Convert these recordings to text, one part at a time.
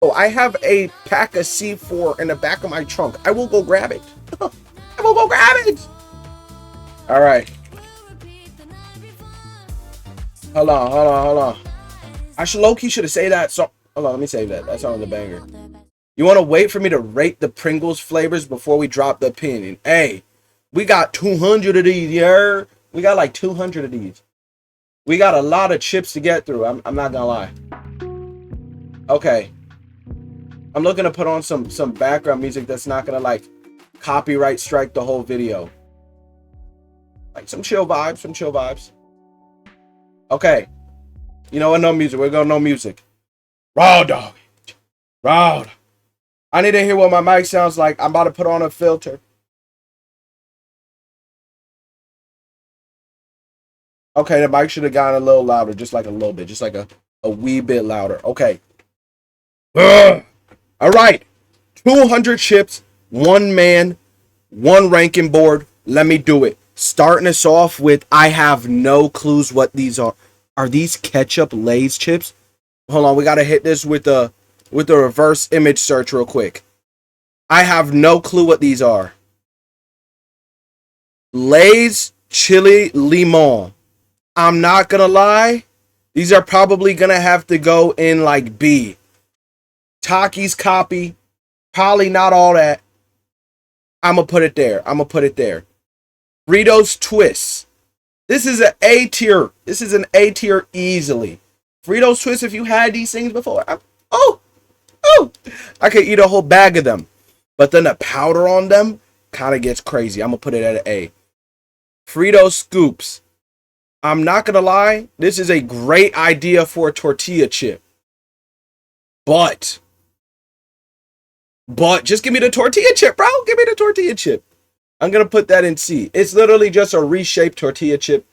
Oh, I have a pack of C4 in the back of my trunk. I will go grab it. I will go grab it. All right. Hold on. I should low-key should have said that song. Hold on, let me save that. That song is a banger. You want to wait for me to rate the Pringles flavors before we drop the opinion? Hey, we got 200 of these, yeah. We got like 200 of these. We got a lot of chips to get through. I'm not gonna lie. Okay. I'm looking to put on some background music that's not gonna like copyright strike the whole video. Like some chill vibes. Okay. You know what? No music. We're going no music. Raw dog. I need to hear what my mic sounds like. I'm about to put on a filter. Okay, the mic should have gotten a little louder, just like a little bit, just like a wee bit louder. Okay. Ugh. All right. 200 chips, one man, one ranking board. Let me do it. Starting us off with, I have no clues what these are. Are these ketchup Lay's chips? Hold on, we gotta hit this with the reverse image search real quick. I have no clue what these are. Lay's chili limon. I'm not gonna lie. These are probably gonna have to go in like B. Taki's copy. Probably not all that. I'm gonna put it there. Fritos Twists. This is an A tier. This is an A tier easily. Fritos Twists, if you had these things before, I could eat a whole bag of them. But then the powder on them kind of gets crazy. I'm going to put it at an A. Fritos Scoops. I'm not going to lie. This is a great idea for a tortilla chip. But just give me the tortilla chip, bro. Give me the tortilla chip. I'm going to put that in C. It's literally just a reshaped tortilla chip.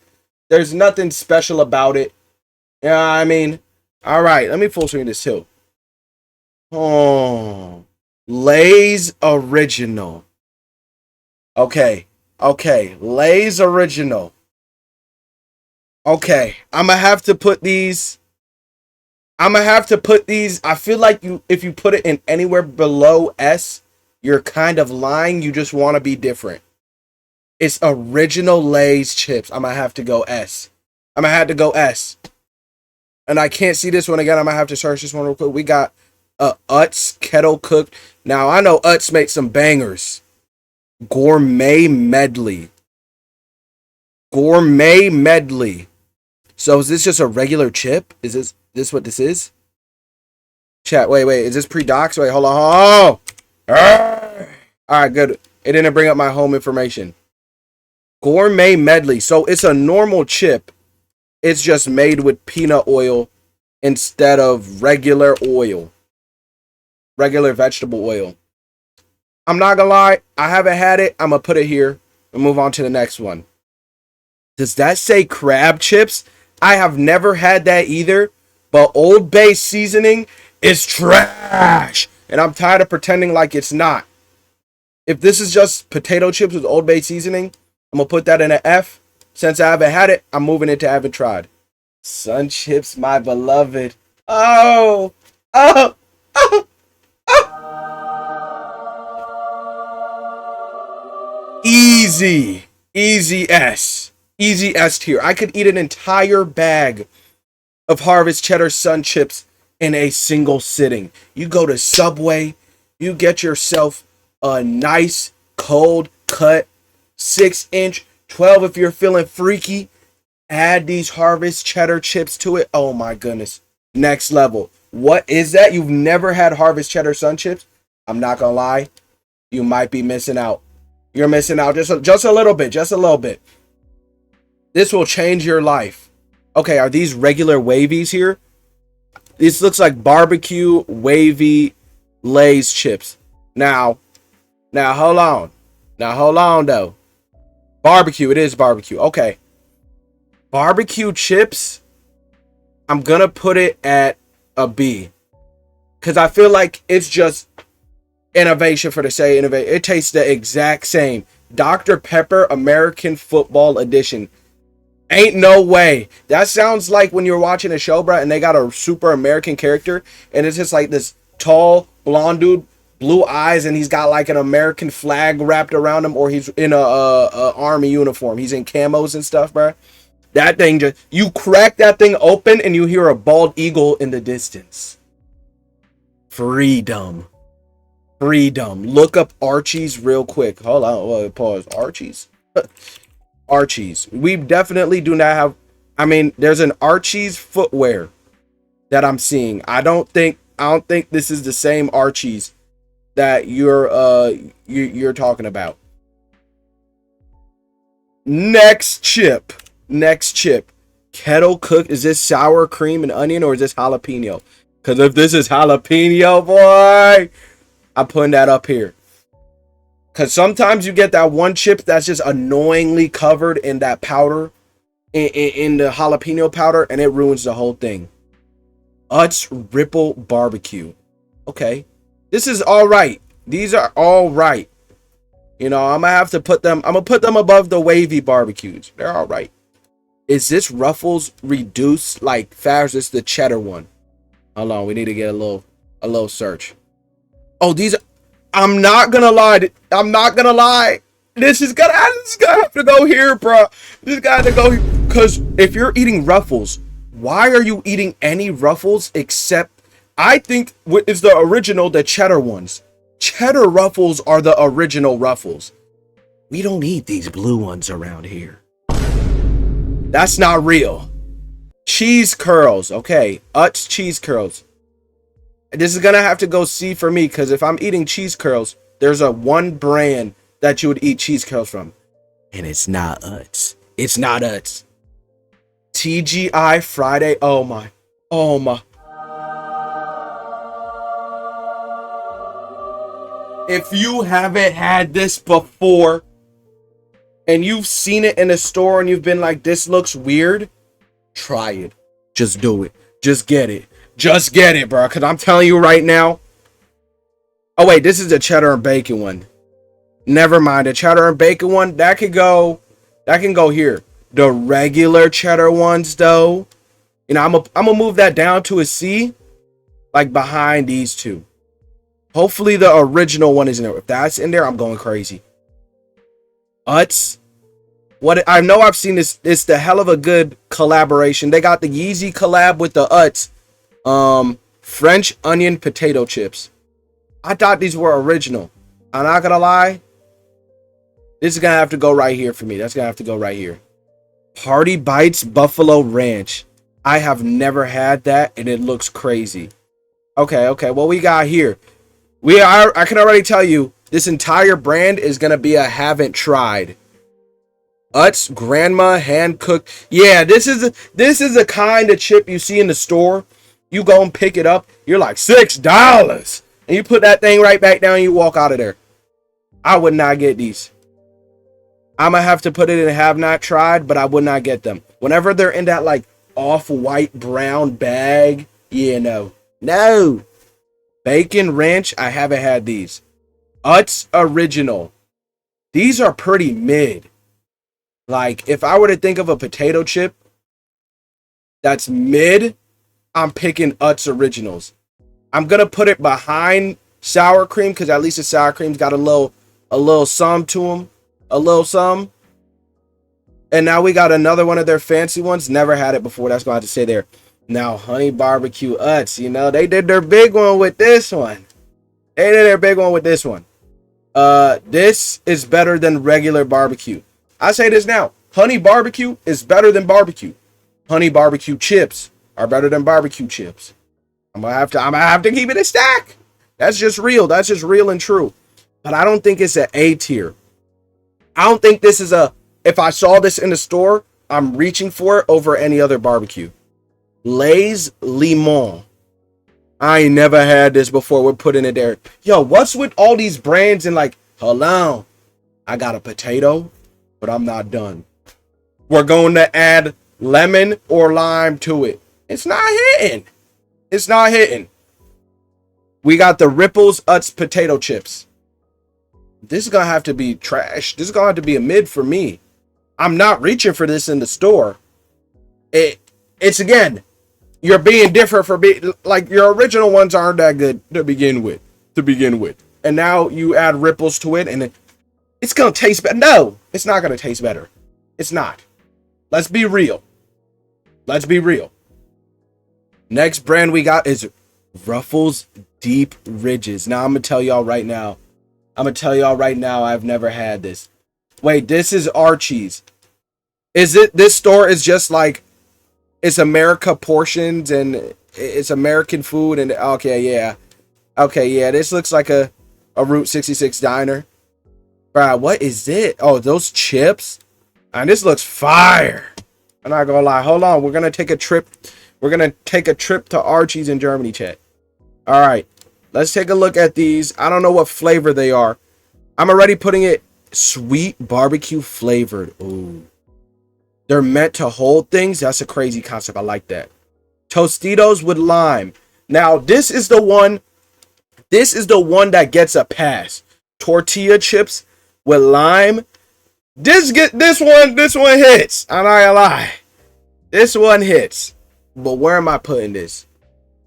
There's nothing special about it. Yeah, I mean, all right. Let me full screen this too. Oh, Lay's Original. Okay. Lay's Original. Okay. I'm going to have to put these. I feel like if you put it in anywhere below S, you're kind of lying. You just want to be different. It's original Lay's chips. I'm going to have to go S. And I can't see this one again. I'm going to have to search this one real quick. We got Utz Kettle Cooked. Now, I know Utz made some bangers. Gourmet Medley. So is this just a regular chip? Is this what this is? Chat, wait. Is this pre-docs? Wait, hold on. All right, good. It didn't bring up my home information. Gourmet Medley. So it's a normal chip. It's just made with peanut oil instead of regular oil. Regular vegetable oil. I'm not gonna lie. I haven't had it. I'm gonna put it here and move on to the next one. Does that say crab chips? I have never had that either. But Old Bay seasoning is trash. And I'm tired of pretending like it's not. If this is just potato chips with Old Bay seasoning, I'm going to put that in an F. Since I haven't had it, I'm moving it to haven't tried. Sun Chips, my beloved. Oh. Easy S. Easy S tier. I could eat an entire bag of Harvest Cheddar Sun Chips in a single sitting. You go to Subway, you get yourself a nice cold cut 6-inch, 12 if you're feeling freaky. Add these Harvest Cheddar chips to it. Oh my goodness. Next level. What is that? You've never had Harvest Cheddar Sun Chips? I'm not gonna lie. You might be missing out. You're missing out just a little bit. This will change your life. Okay, are these regular wavies here? This looks like barbecue wavy Lay's chips. Now hold on. Though. Barbecue, it is barbecue. Okay. Barbecue chips, I'm gonna put it at a B. Because I feel like it's just innovation for the sake of innovation. It tastes the exact same. Dr. Pepper American Football Edition. Ain't no way. That sounds like when you're watching a show, bro, and they got a super American character, and it's just like this tall, blonde dude, blue eyes, and he's got like an American flag wrapped around him, or he's in a army uniform. He's in camos and stuff, bro. That thing just, you crack that thing open and you hear a bald eagle in the distance. Freedom. Freedom. Look up Archie's real quick. Hold on. Pause. Archie's? Archie's. We definitely do not have. I mean, there's an Archie's footwear that I'm seeing. I don't think this is the same Archie's that you're talking about. Next chip. Kettle cooked. Is this sour cream and onion, or is this jalapeno? Because if this is jalapeno, boy, I'm putting that up here. Because sometimes you get that one chip that's just annoyingly covered in that powder, in the jalapeno powder, and it ruins the whole thing. Utz Ripple Barbecue. Okay. This is all right. These are all right. You know, I'm going to put them above the wavy barbecues. They're all right. Is this Ruffles reduced like fast? This the cheddar one. Hold on, we need to get a little search. Oh, these are, I'm not gonna lie. This is gonna have to go here, bro. This got to go here. Because if you're eating Ruffles, why are you eating any Ruffles except, I think what is the original, the cheddar ones. Cheddar Ruffles are the original Ruffles. We don't eat these blue ones around here. That's not real. Cheese curls. Okay. Utz cheese curls. This is going to have to go C for me, because if I'm eating cheese curls, there's a one brand that you would eat cheese curls from. And it's not Utz. It's not Utz. TGI Friday. Oh my. If you haven't had this before and you've seen it in a store and you've been like, this looks weird, try it. Just do it. Just get it. Just get it, bro. Because I'm telling you right now. Oh, wait. This is the cheddar and bacon one. Never mind. The cheddar and bacon one, that can go here. The regular cheddar ones, though, you know, I'm gonna move that down to a C, like behind these two. Hopefully the original one is in there. If that's in there, I'm going crazy. Utz. What I know, I've seen this. It's the hell of a good collaboration. They got the Yeezy collab with the Utz. French onion potato chips. I thought these were original. I'm not gonna lie. This is gonna have to go right here for me. That's gonna have to go right here. Party Bites Buffalo Ranch. I have never had that, and it looks crazy. Okay. What we got here? I can already tell you, this entire brand is gonna be a haven't tried. Utz Grandma hand cooked. Yeah, this is the kind of chip you see in the store. You go and pick it up. You're like $6, and you put that thing right back down. And you walk out of there. I would not get these. I'm gonna have to put it in have not tried, but I would not get them. Whenever they're in that like off-white brown bag, yeah, no. Bacon Ranch, I haven't had these. Utz Original. These are pretty mid. Like, if I were to think of a potato chip that's mid, I'm picking Utz Originals. I'm gonna put it behind sour cream, because at least the sour cream's got a little some to them. A little some. And now we got another one of their fancy ones. Never had it before. That's going to have to stay there. Now, honey barbecue Utz. You know, they did their big one with this one. This is better than regular barbecue. I say this now. Honey barbecue is better than barbecue. Honey barbecue chips are better than barbecue chips. I'm gonna have to keep it a stack. That's just real. That's just real and true. But I don't think it's an A tier. I don't think this is if I saw this in the store, I'm reaching for it over any other barbecue. Lay's Limon. I ain't never had this before. We're putting it there. Yo, what's with all these brands and like, hold on, I got a potato, but I'm not done. We're going to add lemon or lime to it. It's not hitting. We got the Ripples Utz potato chips. This is going to have to be trash. This is going to have to be a mid for me. I'm not reaching for this in the store. It's again, You're being different for being like your original ones aren't that good to begin with. And now you add ripples to it, and it's gonna taste better. No, it's not gonna taste better. It's not. Let's be real. Next brand we got is Ruffles Deep Ridges. Now I'm gonna tell y'all right now. I've never had this. Wait, this is Archie's. Is it? This store is just like it's America portions and it's American food and okay, yeah. This looks like a Route 66 diner. Bruh, what is it? Oh, those chips. And this looks fire. I'm not gonna lie. Hold on, we're gonna take a trip. To Archie's in Germany, chat. All right, let's take a look at these. I don't know what flavor they are. I'm already putting it sweet barbecue flavored. Ooh. They're meant to hold things. That's a crazy concept. I like that. Tostitos with lime. Now, this is the one that gets a pass. Tortilla chips with lime. This one hits. I'm not gonna lie. This one hits. But where am I putting this?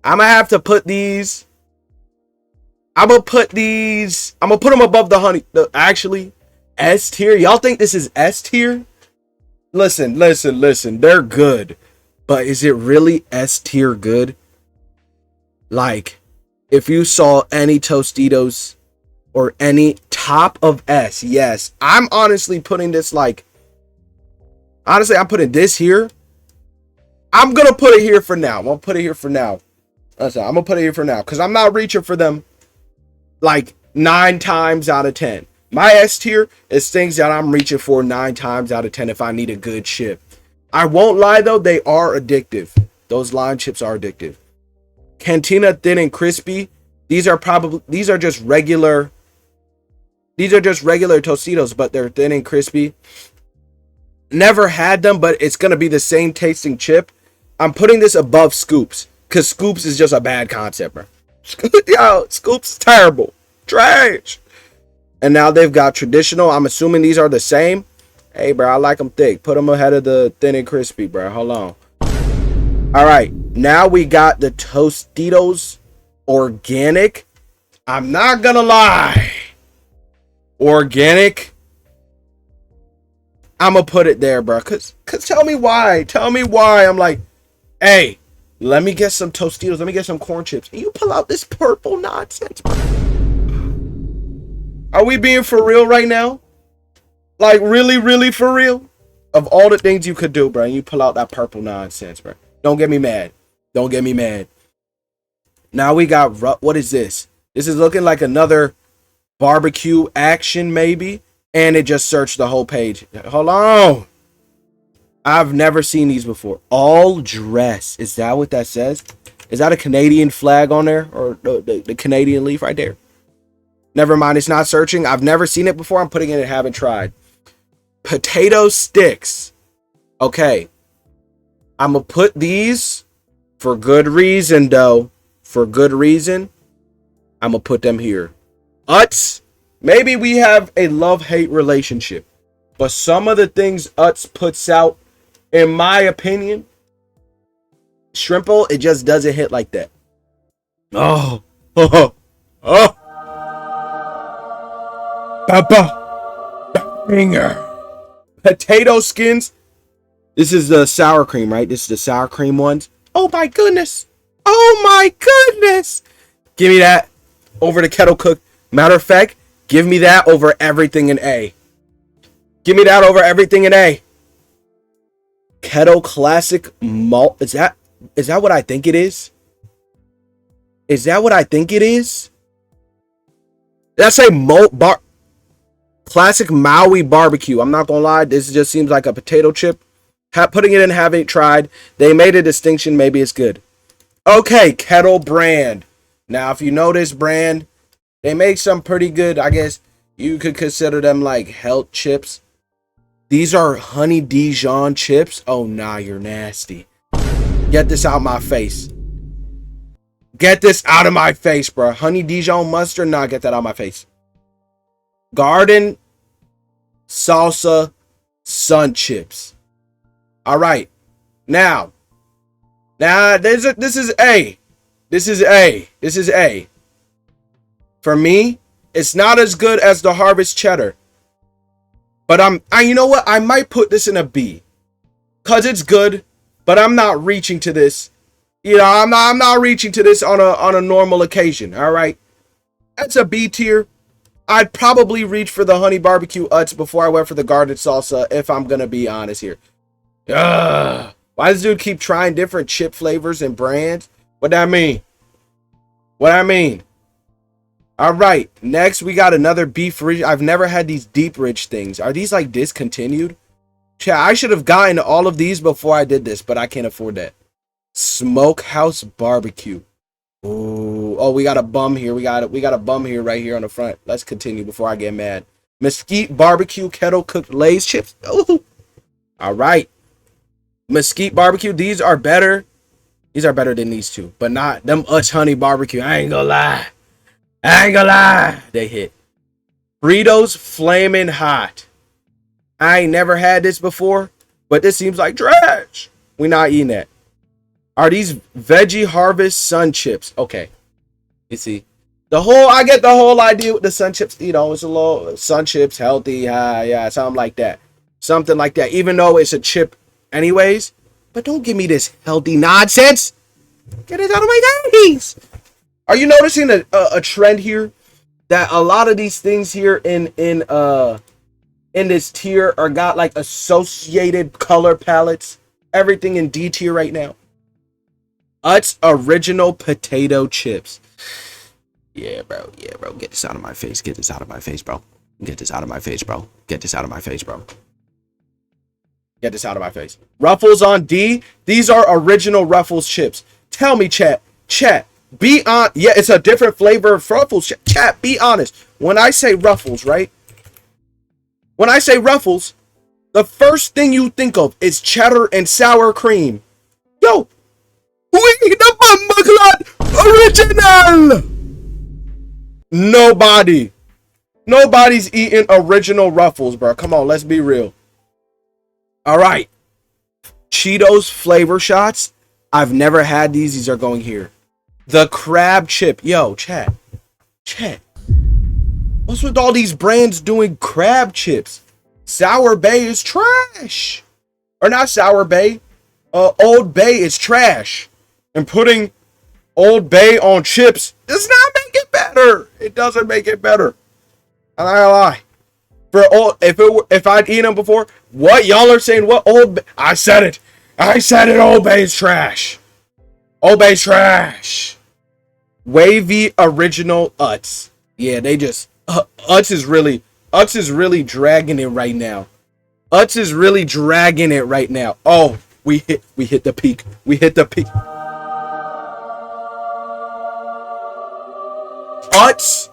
I'm gonna have to put these. I'm gonna put them above the honey. Actually, S tier. Y'all think this is S tier? Listen. They're good. But is it really S tier good? Like, if you saw any Tostitos or any top of S, yes. I'm honestly putting this like. Honestly, I'm putting this here. I'm gonna put it here for now. I'm gonna put it here for now. Because I'm not reaching for them like 9 times out of 10. My S tier is things that I'm reaching for 9 times out of 10 if I need a good chip. I won't lie though, they are addictive. Those lime chips are addictive. Cantina Thin and Crispy. These are just regular Tostitos, but they're thin and crispy. Never had them, but it's gonna be the same tasting chip. I'm putting this above Scoops because Scoops is just a bad concept, bro. Yo, Scoops is terrible, trash. And now they've got traditional. I'm assuming these are the same. Hey, bro, I like them thick. Put them ahead of the thin and crispy, bro. Hold on. All right, now we got the Tostitos organic. I'm not gonna lie, organic. I'm gonna put it there, bro. Cause tell me why. I'm like, hey, let me get some Tostitos. Let me get some corn chips. And you pull out this purple nonsense, bro. Are we being for real right now? Like, really for real? Of all the things you could do, bro, and you pull out that purple nonsense, bro. Don't get me mad. Now we got, what is this? This is looking like another barbecue action, maybe. And it just searched the whole page. Hold on. I've never seen these before. All dress. Is that what that says? Is that a Canadian flag on there? Or the Canadian leaf right there? Never mind. It's not searching. I've never seen it before. I'm putting it in. Haven't tried. Potato sticks. Okay. I'm going to put these for good reason, though. For good reason. I'm going to put them here. Utz. Maybe we have a love-hate relationship. But some of the things Utz puts out, in my opinion, Shrimple, it just doesn't hit like that. Oh. Papa. Finger. Potato skins. This is the sour cream, right? This is the sour cream ones. Oh my goodness. Give me that over the kettle cooked. Matter of fact, give me that over everything in A. Kettle Classic Malt. Is that what I think it is? That's a malt bar. Classic Maui barbecue. I'm not gonna lie. This just seems like a potato chip. Putting it in, haven't tried. They made a distinction. Maybe it's good. Okay, Kettle brand. Now, if you know this brand, they make some pretty good. I guess you could consider them like health chips. These are honey Dijon chips. Oh, nah, you're nasty. Get this out my face. Get this out of my face, bro. Honey Dijon mustard. Nah, get that out of my face. Garden salsa sun chips. All right. Now, Now, this is A. This is A. This is A. For me, it's not as good as the Harvest Cheddar. But you know what? I might put this in a B. Cause it's good, but I'm not reaching to this. You know, I'm not reaching to this on a normal occasion. All right. That's a B tier. I'd probably reach for the honey barbecue Utz before I went for the garlic salsa, if I'm gonna be honest here. Ugh. Why does dude keep trying different chip flavors and brands? What that mean? What I mean? All right, next we got another beef rich. I've never had these deep rich things. Are these like discontinued? Chat, I should have gotten all of these before I did this, but I can't afford that. Smokehouse barbecue. Ooh, oh, we got a bum here. We got a bum here right here on the front. Let's continue before I get mad. Mesquite barbecue kettle cooked Lay's chips. Ooh. All right. Mesquite barbecue. These are better. These are better than these two, but not them Utz honey barbecue. I ain't gonna lie. They hit. Fritos Flamin' Hot. I ain't never had this before, but this seems like trash. We not eating that. Are these Veggie Harvest Sun Chips? Okay. You see, I get the whole idea with the Sun Chips. You know, it's a little Sun Chips, healthy, yeah, something like that. Something like that, even though it's a chip anyways. But don't give me this healthy nonsense. Get it out of my face. Are you noticing a trend here? That a lot of these things here in this tier are got like associated color palettes. Everything in D tier right now. Utz original potato chips. Yeah, bro. Get this out of my face. Get this out of my face, bro. Get this out of my face, bro. Get this out of my face, bro. Get this out of my face. Ruffles on D. These are original Ruffles chips. Tell me, chat. Be on. Yeah, it's a different flavor of Ruffles. Chat, be honest. When I say Ruffles, right? When I say Ruffles, the first thing you think of is cheddar and sour cream. Yo, we the Bumba Clot original. Nobody's eating original Ruffles, bro. Come on, let's be real. All right. Cheetos flavor shots. I've never had these. These are going here. The crab chip. Yo, chat. What's with all these brands doing crab chips? Sour Bay is trash. Or not Sour Bay. Old Bay is trash. And putting Old Bay on chips does not make it better. It doesn't make it better. I'm not gonna lie. If I'd eaten them before, what y'all are saying? What Old Bay? I said it. Old Bay is trash. Old Bay's trash. Wavy original Utz. Yeah, they just Utz is really dragging it right now. Utz is really dragging it right now. Oh, we hit the peak. Utz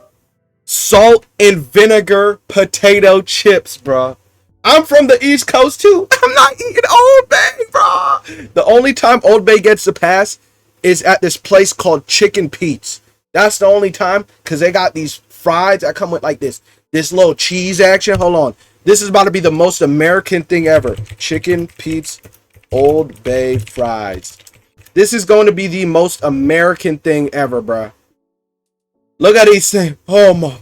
salt and vinegar potato chips, bro. I'm from the East Coast too. I'm not eating Old Bay, bro. The only time Old Bay gets a pass is at this place called Chicken Pete's. That's the only time, because they got these fries that come with like this little cheese action. Hold on. This is about to be the most American thing ever. Chicken Pete's Old Bay fries. This is going to be the most American thing ever, bro. Look at these things. Oh my.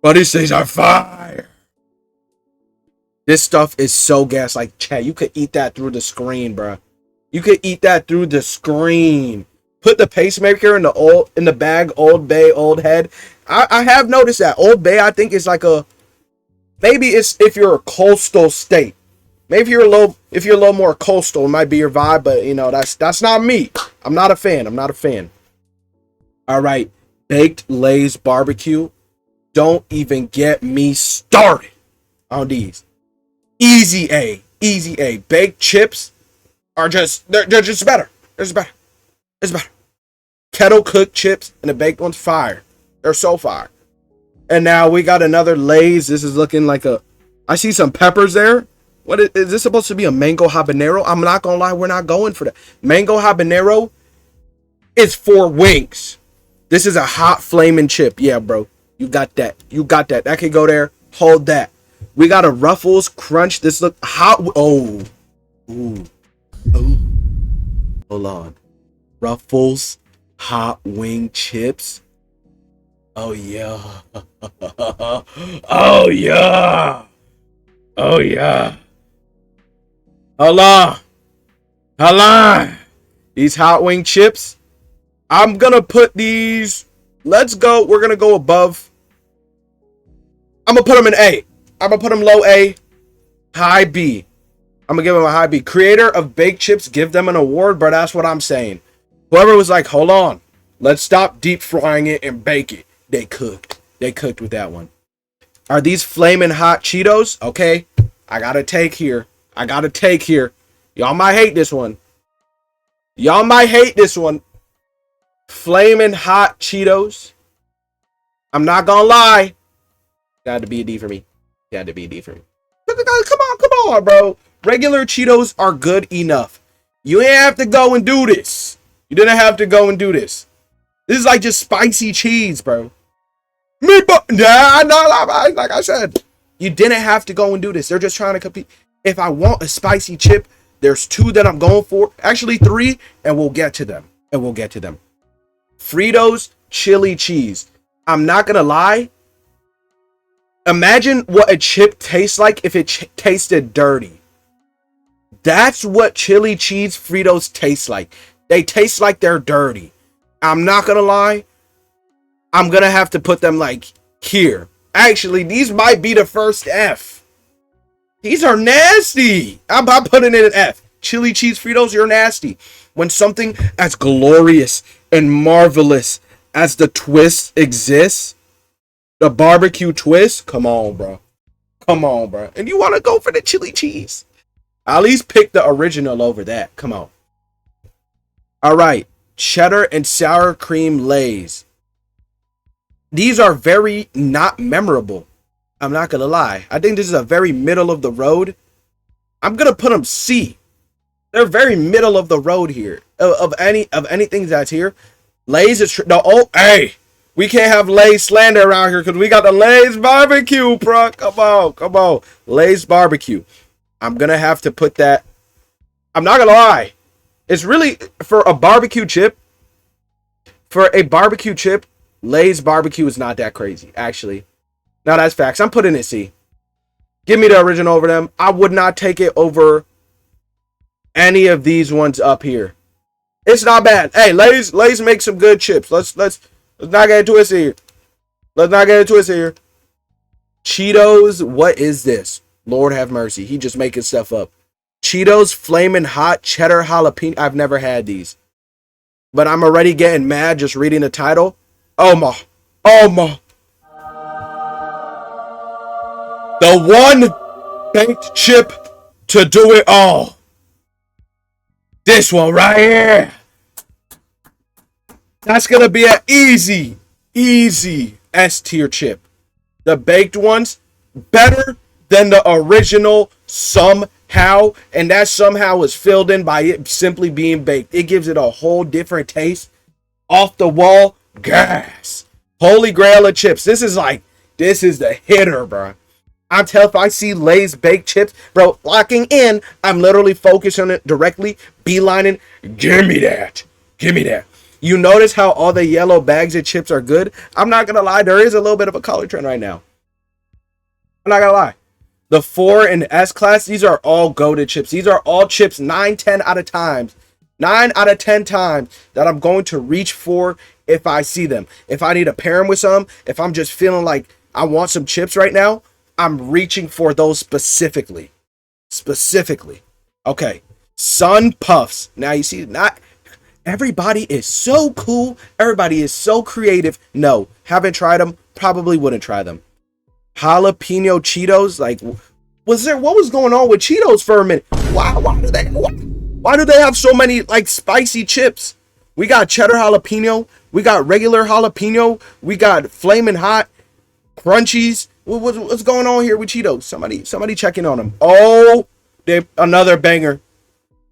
But these things are fire. This stuff is so gas. Like, chat, you could eat that through the screen, bro. You could eat that through the screen. Put the pacemaker in the bag, Old Bay, Old Head. I have noticed that Old Bay, I think, is like maybe it's if you're a coastal state. Maybe if you're a little more coastal, it might be your vibe, but you know, that's not me. I'm not a fan. All right, baked Lay's barbecue. Don't even get me started on these. Easy A. Baked chips are they're just better. It's better. Kettle cooked chips and the baked ones fire. They're so fire. And now we got another Lay's. This is looking like I see some peppers there. What is this supposed to be, a mango habanero? I'm not gonna lie, we're not going for that. Mango habanero is for wings. This is a hot flaming chip. Yeah, bro. You got that. That could go there. Hold that. We got a Ruffles Crunch. This look hot. Oh. Ooh. Ooh. Hold on. Ruffles hot wing chips. Oh yeah. Oh yeah. Oh yeah. Hold on. Hold on. These hot wing chips. I'm gonna put these. Let's go. We're gonna go above. I'm gonna put them in A. I'm gonna put them low A, high B. I'm gonna give them a high B. Creator of baked chips, give them an award, bro. That's what I'm saying. Whoever was like, hold on, let's stop deep frying it and bake it. They cooked. They cooked with that one. Are these flaming hot Cheetos? Okay, I gotta take here. I gotta take here. Y'all might hate this one. Y'all might hate this one. Flaming hot Cheetos. I'm not gonna lie. Got to be a D for me. Got to be a D for me. Come on, bro. Regular Cheetos are good enough. You ain't have to go and do this. You didn't have to go and do this. This is like just spicy cheese, bro. Like I said, you didn't have to go and do this. They're just trying to compete. If I want a spicy chip, there's 2 that I'm going for. Actually 3, and we'll get to them. Fritos chili cheese. I'm not gonna lie. Imagine what a chip tastes like if it tasted dirty. That's what chili cheese Fritos taste like. They taste like they're dirty. I'm not gonna lie. I'm gonna have to put them like here. Actually, these might be the first F. These are nasty. I'm putting it in F. Chili cheese Fritos, you're nasty. When something as glorious and marvelous as the twist exists, the barbecue twist, come on, bro. Come on, bro. And you want to go for the chili cheese? At least pick the original over that. Come on. All right. Cheddar and sour cream Lay's. These are very not memorable. I'm not going to lie. I think this is a very middle of the road. I'm going to put them C. They're very middle of the road here. Of anything that's here. Lay's is... hey. We can't have Lay's slander around here because we got the Lay's barbecue, bro. Come on. Lay's barbecue. I'm going to have to put that. I'm not going to lie. It's really, for a barbecue chip, Lay's barbecue is not that crazy, actually. No, that's facts. I'm putting it C. Give me the original over them. I would not take it over any of these ones up here. It's not bad. Hey, Lay's make some good chips. Let's not get into it here. Cheetos, what is this? Lord have mercy. He just making stuff up. Cheetos Flamin' Hot Cheddar Jalapeno. I've never had these. But I'm already getting mad just reading the title. Oh my. The one baked chip to do it all. This one right here. That's going to be an easy S tier chip. The baked ones, better than the original somehow. And that somehow is filled in by it simply being baked. It gives it a whole different taste. Off the wall, gas. Holy grail of chips. This is the hitter, bro. I'm telling, if I see Lay's baked chips, bro, locking in, I'm literally focused on it directly, beelining. Give me that. You notice how all the yellow bags of chips are good? I'm not going to lie. There is a little bit of a color trend right now. I'm not going to lie. The 4 and S class, these are all goated chips. These are all chips 9 out of 10 times that I'm going to reach for if I see them. If I need to pair them with some, if I'm just feeling like I want some chips right now, I'm reaching for those specifically. Okay. Sun Puffs. Now you see, not... Everybody is so cool. Everybody is so creative. No, haven't tried them. Probably wouldn't try them. Jalapeno Cheetos. Like, what was going on with Cheetos for a minute? Why do they have so many like spicy chips? We got cheddar jalapeno. We got regular jalapeno. We got flaming hot crunchies. What's going on here with Cheetos? Somebody checking on them. Oh, another banger.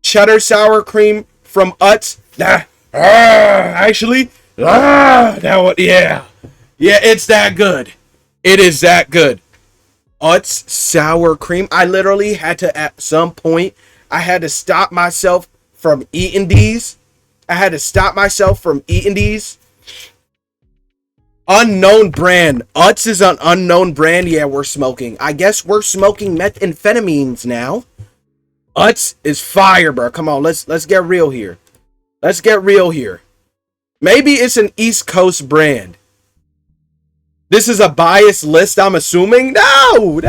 Cheddar sour cream from Utz. That one, yeah, it's that good. It is that good. Utz sour cream. I literally had to, at some point, I had to stop myself from eating these. I had to stop myself from eating these. Unknown brand. Utz is an unknown brand. Yeah, we're smoking. I guess we're smoking methamphetamines now. Utz is fire, bro. Come on, let's get real here. Let's get real here. Maybe it's an East Coast brand. This is a biased list, I'm assuming. No.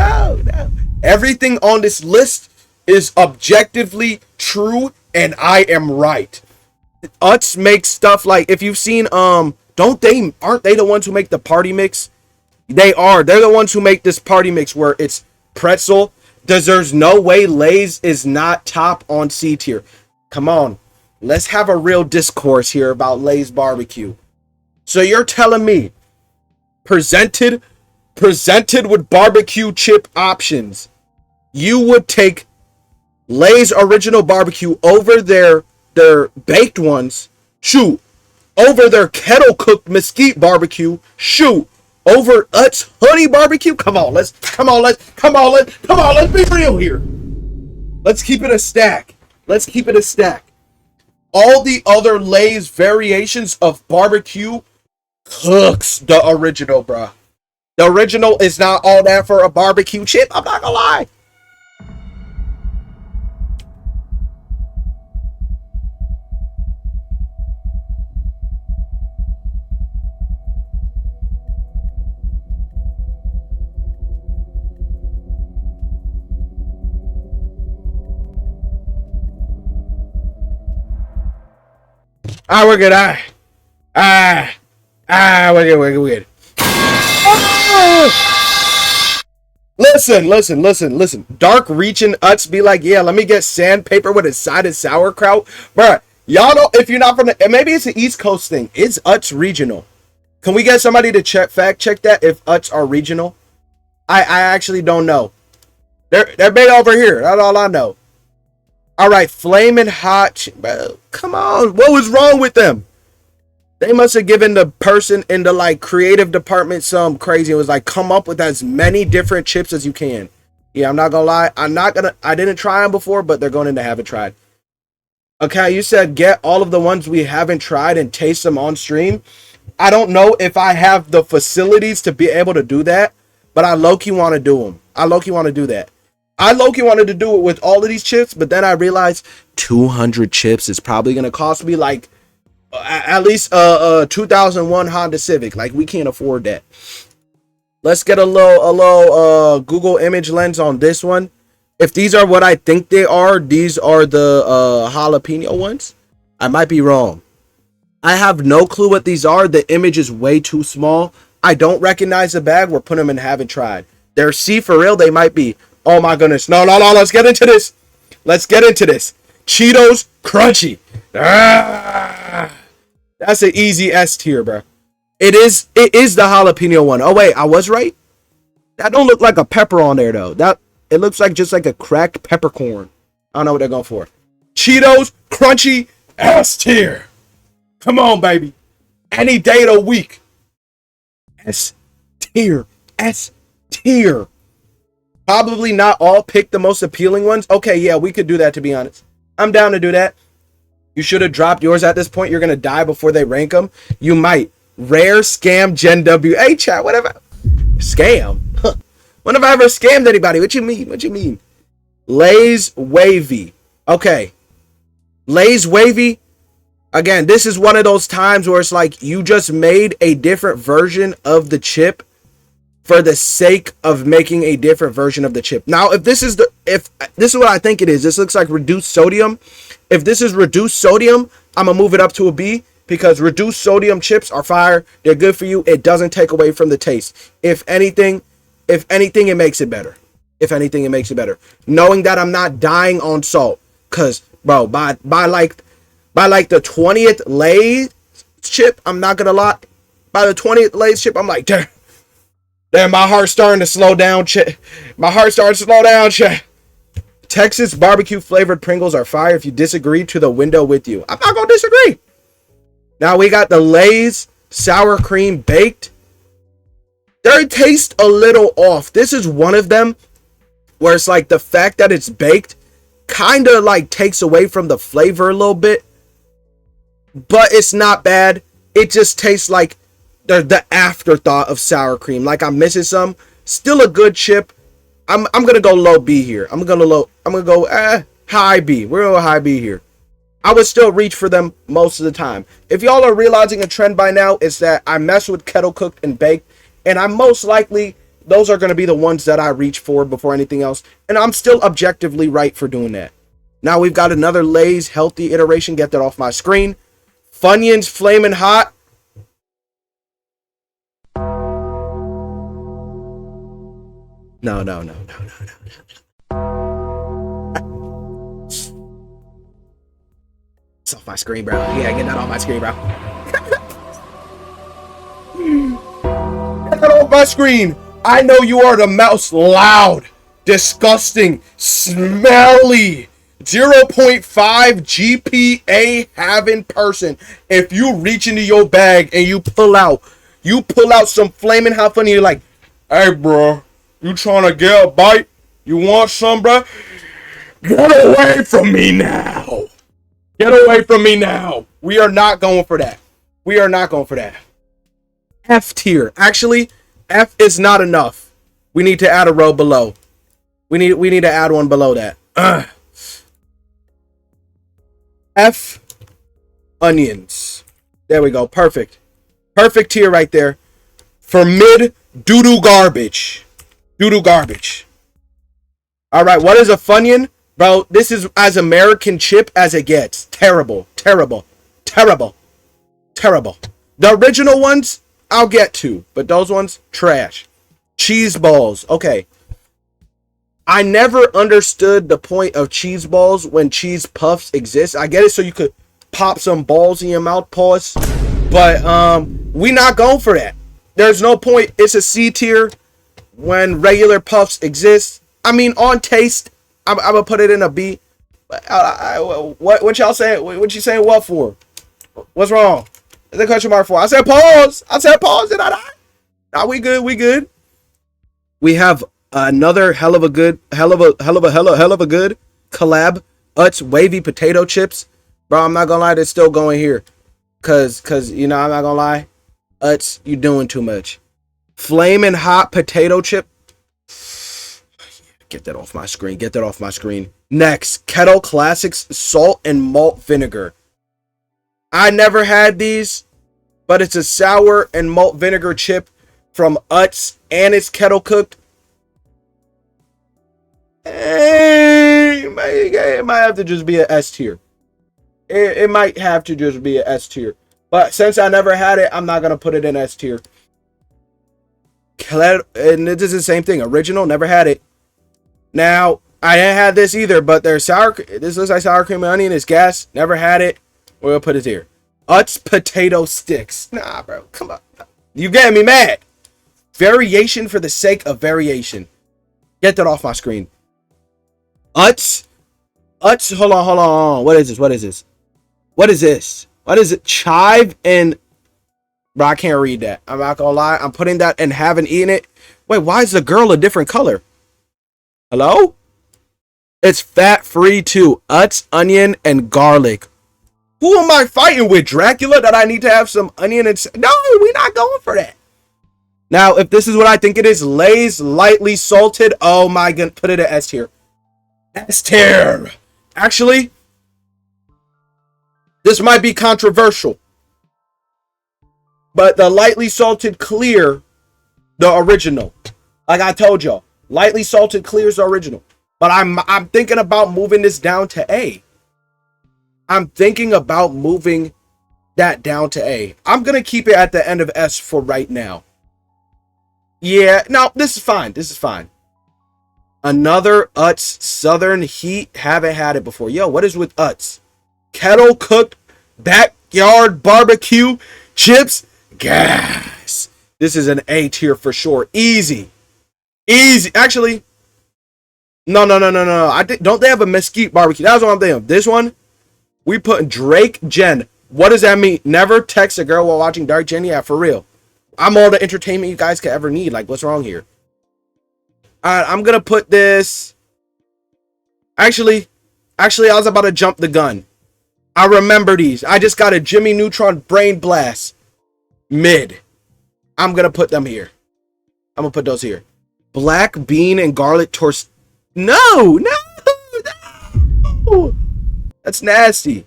Everything on this list is objectively true, and I am right. Utz makes stuff like, if you've seen, aren't they the ones who make the party mix? They are. They're the ones who make this party mix where it's pretzel. There's no way Lay's is not top on C tier. Come on. Let's have a real discourse here about Lay's barbecue. So you're telling me presented with barbecue chip options, you would take Lay's original barbecue over their baked ones, shoot, over their kettle cooked mesquite barbecue, shoot, over Utz honey barbecue? Come on, let's be real here. Let's keep it a stack. All the other Lay's variations of barbecue cooks the original, bruh. The original is not all that for a barbecue chip. I'm not gonna lie. We're good. We're good. Listen. Dark reaching Utz be like, yeah, let me get sandpaper with a side of sauerkraut. Bruh, y'all know, if you're not from the, maybe it's an East Coast thing. Is Utz regional? Can we get somebody to fact check that if Utz are regional? I actually don't know. They're made over here. That's all I know. All right, flaming hot. Bro, come on. What was wrong with them? They must have given the person in the like creative department some crazy. It was like, come up with as many different chips as you can. Yeah, I'm not gonna lie. I didn't try them before, but they're going to have it tried. Okay, you said get all of the ones we haven't tried and taste them on stream. I don't know if I have the facilities to be able to do that, but I low-key want to do them. I low-key want to do that. I low-key wanted to do it with all of these chips, but then I realized 200 chips is probably going to cost me like at least a 2001 Honda Civic. Like, we can't afford that. Let's get a little Google image lens on this one. If these are what I think they are, these are the jalapeno ones. I might be wrong. I have no clue what these are. The image is way too small. I don't recognize the bag. We're putting them in haven't tried. They're C for real. They might be. Oh my goodness. No. Let's get into this. Cheetos crunchy. That's an easy S tier, bro. It is the jalapeno one. Oh wait, I was right. That don't look like a pepper on there though. That it looks like just like a cracked peppercorn. I don't know what they're going for. Cheetos crunchy S tier. Come on, baby. Any day of the week. S tier. Probably not all pick the most appealing ones. Okay, yeah, we could do that, to be honest. I'm down to do that. You should have dropped yours at this point. You're going to die before they rank them. You might. Rare scam Gen W. Hey, chat, whatever. Scam? Huh. When have I ever scammed anybody? What you mean? Lay's Wavy. Okay. Lay's Wavy. Again, this is one of those times where it's like you just made a different version of the chip for the sake of making a different version of the chip. Now, if this is what I think it is, this looks like reduced sodium. If this is reduced sodium, I'm gonna move it up to a B because reduced sodium chips are fire. They're good for you. It doesn't take away from the taste. If anything, it makes it better. Knowing that I'm not dying on salt, cause bro, by like the 20th Lay's chip, I'm not gonna lie. By the 20th Lay's chip, I'm like, damn, my heart's starting to slow down, chat. Texas barbecue flavored Pringles are fire. If you disagree, to the window with you. I'm not gonna disagree. Now we got the Lay's sour cream baked. They taste a little off. This is one of them where it's like the fact that it's baked kind of like takes away from the flavor a little bit, but it's not bad. It just tastes like the afterthought of sour cream. Like I'm missing some. Still a good chip. I'm gonna go low B here. I'm gonna go high B. We're gonna go high B here. I would still reach for them most of the time. If y'all are realizing a trend by now, it's that I mess with kettle cooked and baked, and I'm most likely those are gonna be the ones that I reach for before anything else. And I'm still objectively right for doing that. Now we've got another Lay's healthy iteration. Get that off my screen. Funyuns Flamin' Hot. No. It's off my screen, bro. Yeah, get that off my screen, bro. Get that off my screen. I know you are the mouse. Loud, disgusting, smelly, 0.5 GPA having person. If you reach into your bag and you pull out some Flamin' Hot Funny, you're like, hey, bro. You trying to get a bite? You want some, bro? Get away from me now. Get away from me now. We are not going for that. We are not going for that. F tier. Actually, F is not enough. We need to add a row below. We need to add one below that. F onions. There we go. Perfect. Perfect tier right there. For mid doo-doo garbage. Doo-doo garbage. Alright, what is a Funyun? Bro, this is as American chip as it gets. Terrible. Terrible. Terrible. Terrible. The original ones, I'll get to. But those ones, trash. Cheese balls. Okay. I never understood the point of cheese balls when cheese puffs exist. I get it so you could pop some balls in your mouth, pause. But we not going for that. There's no point. It's a C tier when regular puffs exist. I mean, on taste, I'm gonna put it in a B. What y'all saying? What you saying? What for? What's wrong? The question mark for? I said pause. I said pause. Did I not? Nah, we good. We good. We have another hell of a good collab. Utz wavy potato chips, bro. I'm not gonna lie. They're still going here, cause you know I'm not gonna lie. Utz, you doing too much. Flamin' Hot potato chip. Get that off my screen. Get that off my screen. Next, Kettle Classics salt and malt vinegar. I never had these, but it's a sour and malt vinegar chip from Utz, and it's kettle cooked. It might have to just be an S tier. It might have to just be an S tier. But since I never had it, I'm not going to put it in S tier. And this is the same thing. Original, never had it. Now, I didn't have this either, but there's this looks like sour cream and onion. It's gas. Never had it. We'll put it here. Utz potato sticks. Nah, bro. Come on. You getting me mad. Variation for the sake of variation. Get that off my screen. Utz. Hold on. What is this? What is it? Chive and... Bro, I can't read that. I'm not gonna lie. I'm putting that and haven't eaten it. Wait, why is the girl a different color? Hello? It's fat-free too. Utz, onion, and garlic. Who am I fighting with? Dracula? That I need to have some onion and... No, we're not going for that. Now, if this is what I think it is, Lay's lightly salted. Oh my god. Put it at S tier. S tier. Actually, this might be controversial. But the lightly salted clear, the original. Like I told y'all, lightly salted clear is the original. But I'm thinking about moving this down to A. I'm thinking about moving that down to A. I'm going to keep it at the end of S for right now. Yeah, no, this is fine. This is fine. Another Utz Southern Heat. Haven't had it before. Yo, what is with Utz? Kettle cooked backyard barbecue chips. Gas. This is an A tier for sure. Easy. Actually, no. Don't they have a mesquite barbecue? That's what I'm thinking. This one, we put Drake Jen. What does that mean? Never text a girl while watching Dark Jen? Yeah, for real. I'm all the entertainment you guys could ever need. Like, what's wrong here? I'm gonna put this. Actually, Actually, I was about to jump the gun. I remember these. I just got a Jimmy Neutron Brain Blast. Mid. I'm going to put them here. I'm going to put those here. Black bean and garlic toast. No. That's nasty.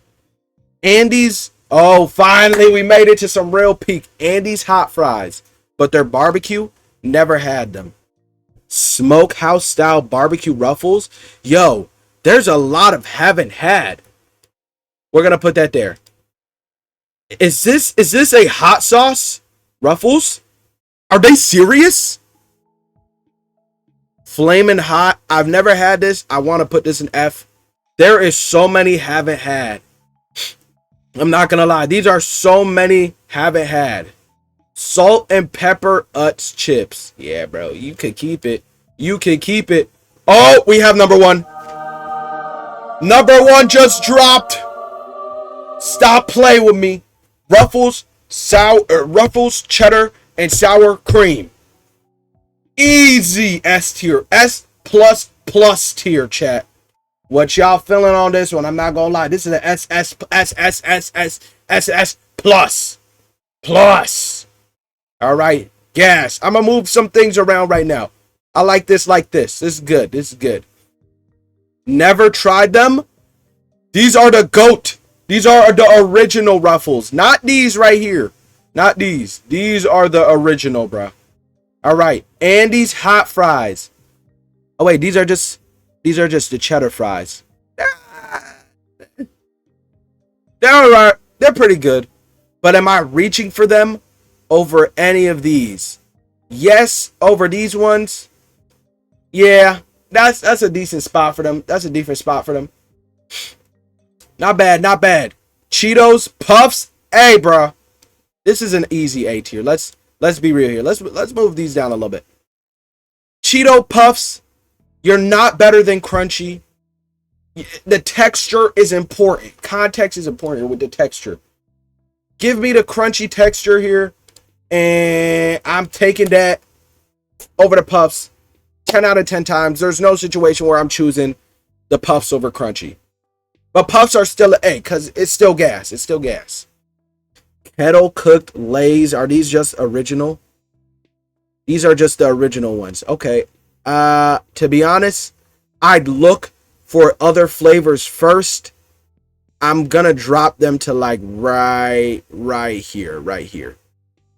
Andy's. Oh, finally we made it to some real peak. Andy's hot fries. But their barbecue, never had them. Smokehouse style barbecue ruffles. Yo, there's a lot of haven't had. We're going to put that there. Is this a hot sauce? Ruffles? Are they serious? Flamin' hot. I've never had this. I want to put this in F. There is so many haven't had. I'm not going to lie. These are so many haven't had. Salt and pepper Utz chips. Yeah, bro. You could keep it. You can keep it. Oh, we have number one. Number one just dropped. Stop playing with me. Ruffles, Ruffles, cheddar, and sour cream. Easy S tier. S plus tier, chat. What y'all feeling on this one? I'm not gonna lie. This is an SS plus. Plus. All right. Gas. I'm gonna move some things around right now. I like this like this. This is good. This is good. Never tried them. These are the GOAT. These are the original Ruffles. Not these right here. Not these. These are the original, bro. All right. Andy's hot fries. Oh wait, these are just the cheddar fries. They're all right. They're pretty good. But am I reaching for them over any of these? Yes, over these ones. Yeah, that's a decent spot for them. That's a decent spot for them. Not bad, not bad. Cheetos, Puffs. Hey, bro. This is an easy A tier. Let's be real here. Let's move these down a little bit. Cheeto Puffs. You're not better than Crunchy. The texture is important. Context is important with the texture. Give me the crunchy texture here. And I'm taking that over the Puffs 10 out of 10 times. There's no situation where I'm choosing the Puffs over Crunchy. But Puffs are still an A because it's still gas. It's still gas. Kettle cooked Lay's. Are these just original? These are just the original ones. Okay. To be honest, I'd look for other flavors first. I'm gonna drop them to like right here.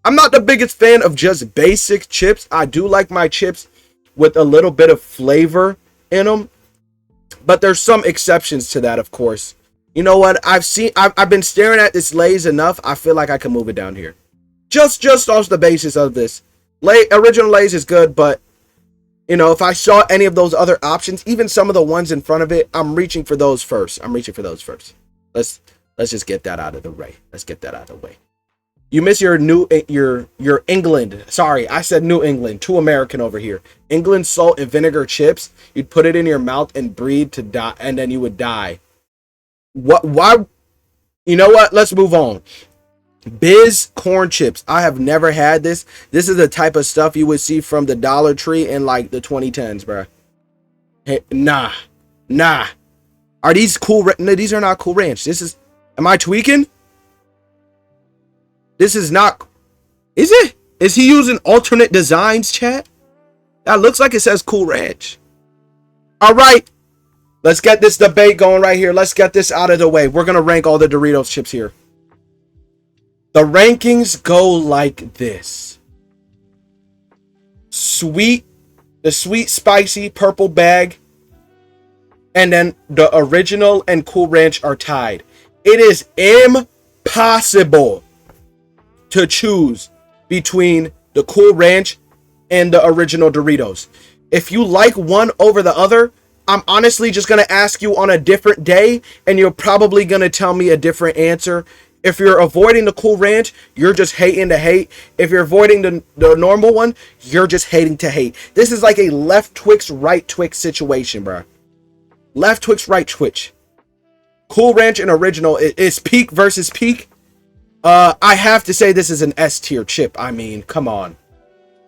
I'm not the biggest fan of just basic chips. I do like my chips with a little bit of flavor in them, but there's some exceptions to that, of course. You know what? I've been staring at this Lay's enough. I feel like I can move it down here. Just off the basis of this. Original Lay's is good, but you know, if I saw any of those other options, even some of the ones in front of it, I'm reaching for those first. Let's just get that out of the way. You miss your England. Sorry, I said New England. Too American over here. England salt and vinegar chips. You'd put it in your mouth and breathe to die, and then you would die. What? Why? You know what? Let's move on. Biz corn chips. I have never had this. This is the type of stuff you would see from the Dollar Tree in like the 2010s, bro. Hey, nah. Are these cool? No, these are not Cool Ranch. Am I tweaking? This is not. Is it? Is he using alternate designs, chat? That looks like it says Cool Ranch. All right. Let's get this debate going right here. Let's get this out of the way. We're going to rank all the Doritos chips here. The rankings go like this. The sweet, spicy purple bag, and then the original and Cool Ranch are tied. It is impossible to choose between the Cool Ranch and the original Doritos. If you like one over the other, I'm honestly just going to ask you on a different day, and you're probably going to tell me a different answer. If you're avoiding the Cool Ranch, you're just hating to hate. If you're avoiding the normal one, you're just hating to hate. This is like a left Twix, right Twix situation, bro. Left Twix, right Twix. Cool Ranch and original is peak versus peak. I have to say this is an S tier chip. I mean, come on.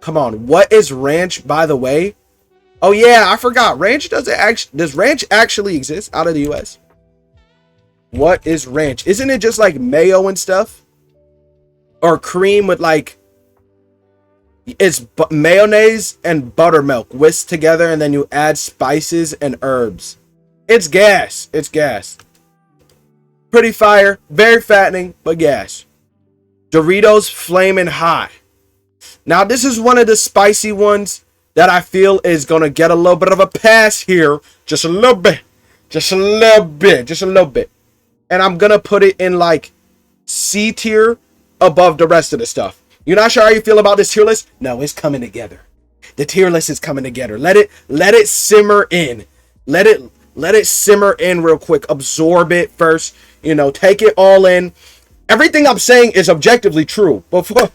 What is ranch, by the way? Oh yeah, I forgot. Does ranch actually exist out of the US? What is ranch? Isn't it just like mayo and stuff? Or cream with like, it's mayonnaise and buttermilk whisked together, and then you add spices and herbs. It's gas. It's gas. Pretty fire. Very fattening, but gas. Doritos Flamin' Hot. Now, this is one of the spicy ones that I feel is going to get a little bit of a pass here. Just a little bit. Just a little bit. Just a little bit. And I'm going to put it in like C tier above the rest of the stuff. You're not sure how you feel about this tier list? No, it's coming together. The tier list is coming together. Let it simmer in. Let it simmer in real quick. Absorb it first. You know, take it all in. Everything I'm saying is objectively true. Before,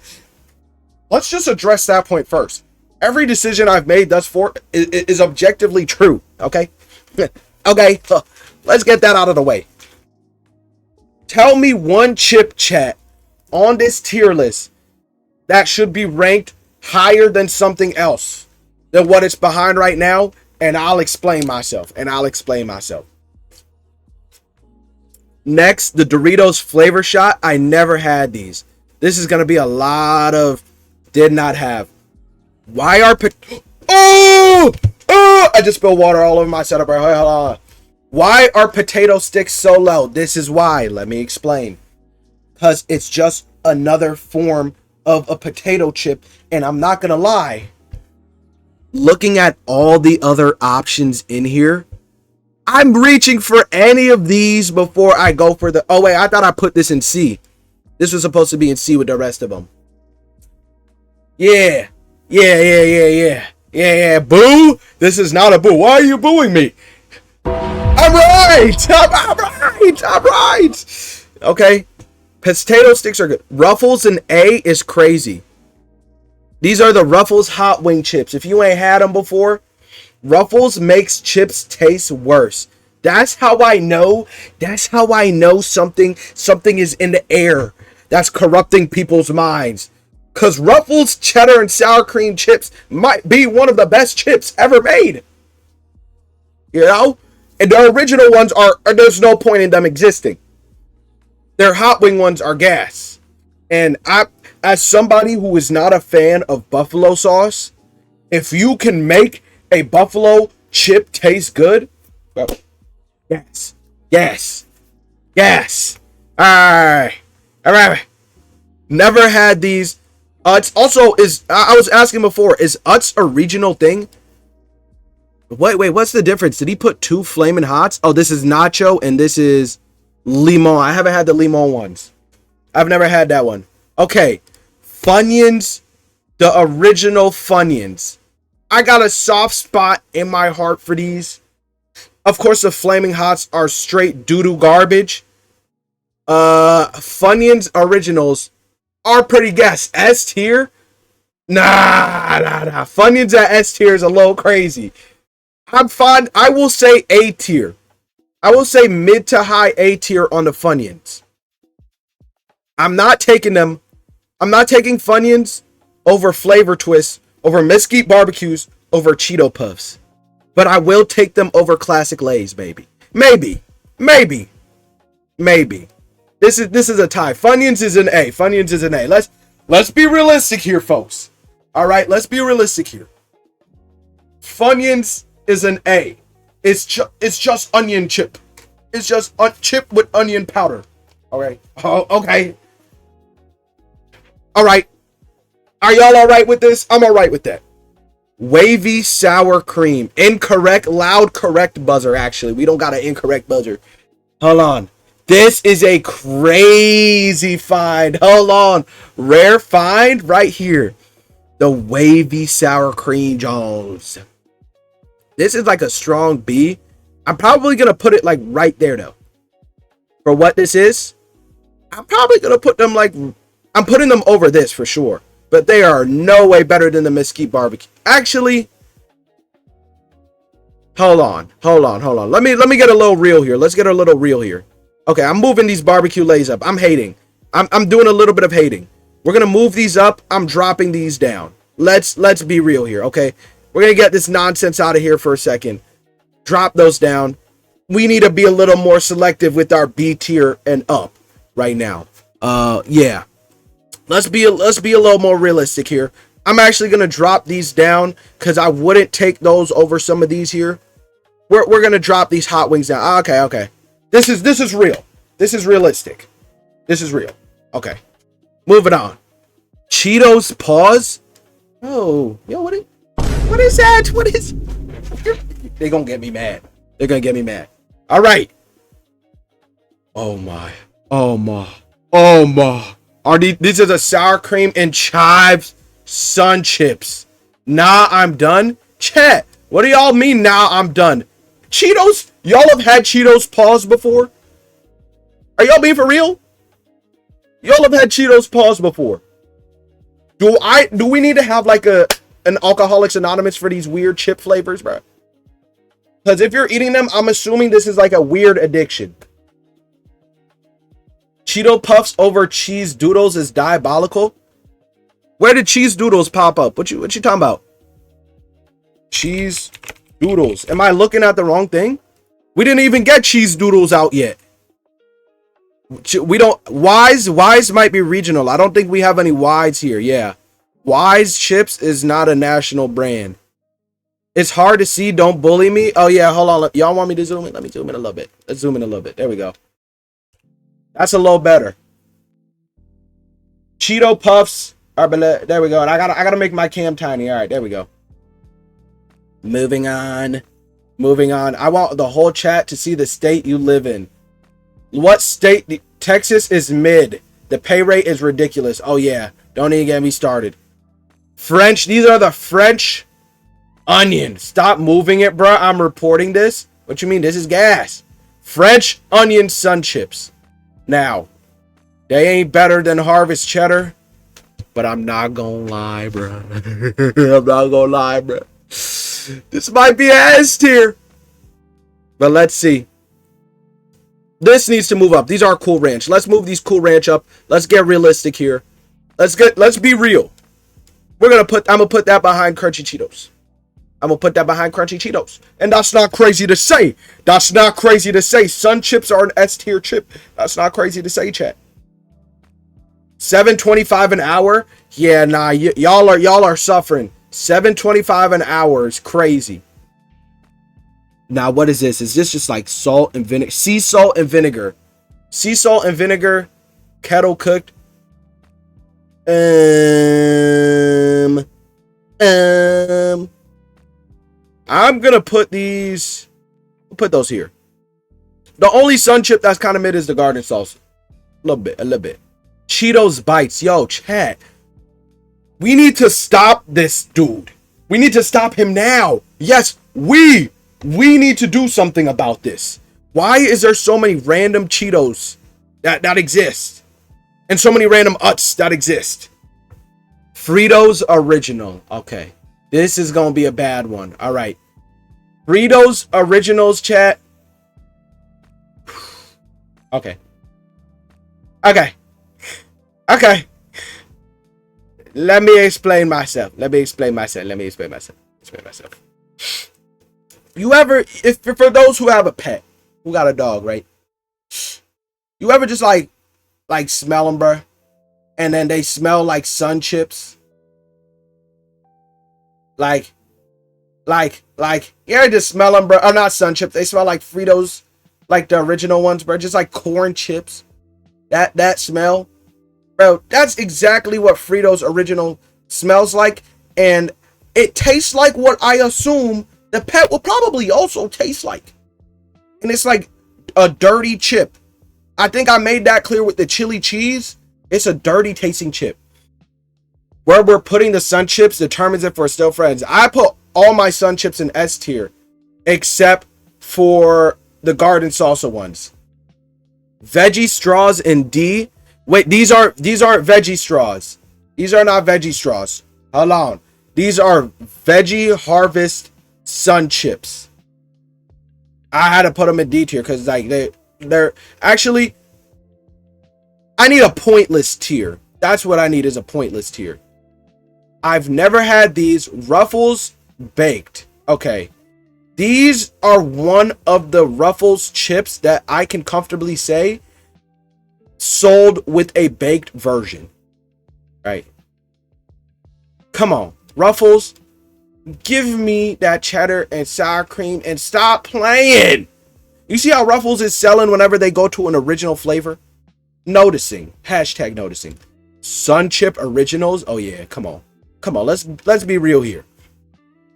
let's just address that point first. Every decision I've made thus far is objectively true. Okay? Okay. Let's get that out of the way. Tell me one chip, chat, on this tier list that should be ranked higher than something else than what it's behind right now, and I'll explain myself. Next, the Doritos Flavor Shot. I never had these. This is going to be a lot of did not have. Why are I just spilled water all over my setup. Why are potato sticks so low? This is why. Let me explain. Because it's just another form of a potato chip. And I'm not going to lie. Looking at all the other options in here, I'm reaching for any of these before I go for the... Oh, wait. I thought I put this in C. This was supposed to be in C with the rest of them. Yeah. Boo. This is not a boo. Why are you booing me? I'm right. I'm right. Okay. Potato sticks are good. Ruffles and A is crazy. These are the Ruffles hot wing chips. If you ain't had them before, Ruffles makes chips taste worse. That's how I know. Something is in the air that's corrupting people's minds. Because Ruffles cheddar and sour cream chips might be one of the best chips ever made. You know? And the original ones are there's no point in them existing. Their hot wing ones are gas. And I, as somebody who is not a fan of buffalo sauce, if you can make a buffalo chip taste good, well, yes. All right. Never had these. It's also I was asking before, is Utz a regional thing? Wait, what's the difference? Did he put two Flamin' Hots? Oh, this is nacho and this is limon. I haven't had the limon ones. I've never had that one. Okay. Funyuns, the original Funyuns. I got a soft spot in my heart for these. Of course, the Flaming Hots are straight doo-doo garbage. Funyuns originals are pretty gas. S tier? Nah. Funyuns at S tier is a little crazy. I'm fine. I will say A tier. I will say mid to high A tier on the Funyuns. I'm not taking Funyuns over Flavor Twists, over Mesquite barbecues, over Cheeto Puffs. But I will take them over Classic Lay's, baby. Maybe. This is a tie. Funyuns is an A. Let's be realistic here, folks. All right, let's be realistic here. Funyuns is an A. It's just onion chip. It's just a chip with onion powder. All right. Oh, okay. All right. Are y'all all right with this? I'm all right with that. Wavy sour cream. Incorrect. Loud correct buzzer, actually. We don't got an incorrect buzzer. Hold on. This is a crazy find. Hold on. Rare find right here. The wavy sour cream Jones. This is like a strong B. I'm probably going to put it like right there though. For what this is, I'm probably going to put them like, I'm putting them over this for sure. But they are no way better than the Mesquite barbecue. Actually, hold on. Let me get a little real here. Let's get a little real here. Okay, I'm moving these barbecue lays up. I'm hating. I'm doing a little bit of hating. We're going to move these up. I'm dropping these down. Let's be real here, okay? We're going to get this nonsense out of here for a second. Drop those down. we need to be a little more selective with our B tier and up right now. Yeah. Let's be a little more realistic here. I'm actually gonna drop these down because I wouldn't take those over some of these here. We're gonna drop these hot wings down. Okay. This is real. This is realistic. This is real. Okay. Moving on. Cheetos pause. Oh, yo, what is that? What is? They're gonna get me mad. They're gonna get me mad. All right. Oh my. Are these are the sour cream and chives sun chips? Nah, I'm done. Chat. What do y'all mean? Nah, I'm done. Cheetos. Y'all have had Cheetos pause before? Are y'all being for real? Y'all have had Cheetos pause before? Do we need to have like an Alcoholics Anonymous for these weird chip flavors, bro? Because if you're eating them, I'm assuming this is like a weird addiction. Cheeto Puffs over cheese doodles is diabolical. Where did cheese doodles pop up? What you talking about? Cheese doodles. Am I looking at the wrong thing? We didn't even get cheese doodles out yet. We don't. Wise might be regional. I don't think we have any Wise here. Yeah. Wise chips is not a national brand. It's hard to see. Don't bully me. Oh yeah, hold on. Y'all want me to zoom in? Let me zoom in a little bit. Let's zoom in a little bit. There we go. That's a little better. Cheeto Puffs are there we go. And I gotta make my cam tiny. All right, there we go. Moving on. I want the whole chat to see the state you live in. What state? Texas is mid. The pay rate is ridiculous. Oh yeah, don't even get me started. French. These are the French onion. Stop moving it, bro. I'm reporting this. What you mean? This is gas. French onion sun chips. Now, they ain't better than Harvest cheddar, but I'm not gonna lie, bro. This might be an S tier, but let's see. This needs to move up. These are Cool Ranch. Let's move these Cool Ranch up. Let's get realistic here. Let's be real. I'm gonna put that behind Crunchy Cheetos. And that's not crazy to say. Sun chips are an S tier chip. That's not crazy to say, chat. $7.25 an hour. Yeah, nah, y'all are suffering. $7.25 an hour is crazy. Now, what is this? Is this just like salt and vinegar? Sea salt and vinegar. Kettle cooked. I'm gonna put these. I'll put those here. The only sun chip that's kind of mid is the garden salsa. A little bit. Cheetos bites. Yo, chat. We need to stop this dude. We need to stop him now. Yes, we need to do something about this. Why is there so many random Cheetos that exist? And so many random Utz that exist? Fritos Original. Okay. This is going to be a bad one. All right. Fritos Originals, chat. Okay. Let me explain myself. You ever, for those who have a pet, who got a dog, right? You ever just like smell them, bro? And then they smell like sun chips? Like, you ever just smell them, bro? Oh, not sun chips. They smell like Fritos, like the original ones, bro. Just like corn chips. That smell, bro. That's exactly what Fritos Original smells like. And it tastes like what I assume the pet will probably also taste like. And it's like a dirty chip. I think I made that clear with the chili cheese. It's a dirty tasting chip. Where we're putting the sun chips determines if we're still friends. I put all my sun chips in S tier, except for the garden salsa ones. Veggie straws in D. Wait, these aren't veggie straws. These are not veggie straws. Hold on. These are Veggie Harvest sun chips. I had to put them in D tier because like they're actually. I need a pointless tier. That's what I need, is a pointless tier. I've never had these Ruffles baked. Okay. These are one of the Ruffles chips that I can comfortably say sold with a baked version. Right? Come on, Ruffles, give me that cheddar and sour cream and stop playing. You see how Ruffles is selling whenever they go to an original flavor? Noticing. Hashtag noticing. Sun Chip Originals. Oh yeah, come on. Come on, let's be real here.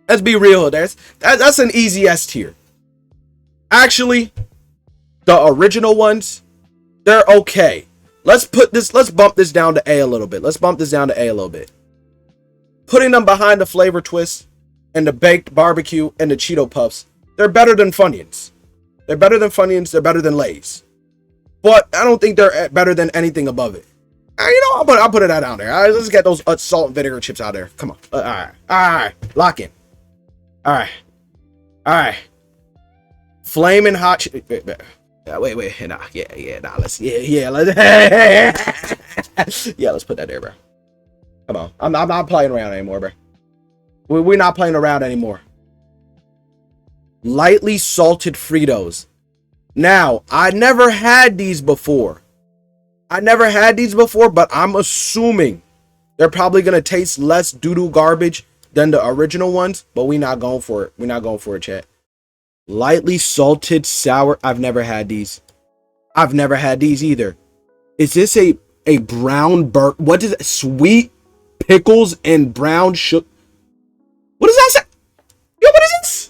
Let's be real. That's an easy S tier. Actually, the original ones, they're okay. Let's bump this down to A a little bit. Let's bump this down to A a little bit. Putting them behind the Flavor Twist and the baked barbecue and the Cheeto Puffs, they're better than Funyuns. They're better than Funyuns. They're better than Lay's. But I don't think they're better than anything above it. You know, I'll put it down there. All right, let's get those salt and vinegar chips out there. Come on. All right. Lock in. All right. Flaming hot. Wait. Nah. Let's let's put that there, bro. Come on. I'm not playing around anymore, bro. We're not playing around anymore. Lightly salted Fritos. Now, I never had these before. But I'm assuming they're probably going to taste less doo-doo garbage than the original ones, but we're not going for it. We're not going for it, chat. Lightly salted sour. I've never had these. I've never had these either. Is this a brown what is it? Sweet pickles and brown sugar? What does that say? Yo, what is this?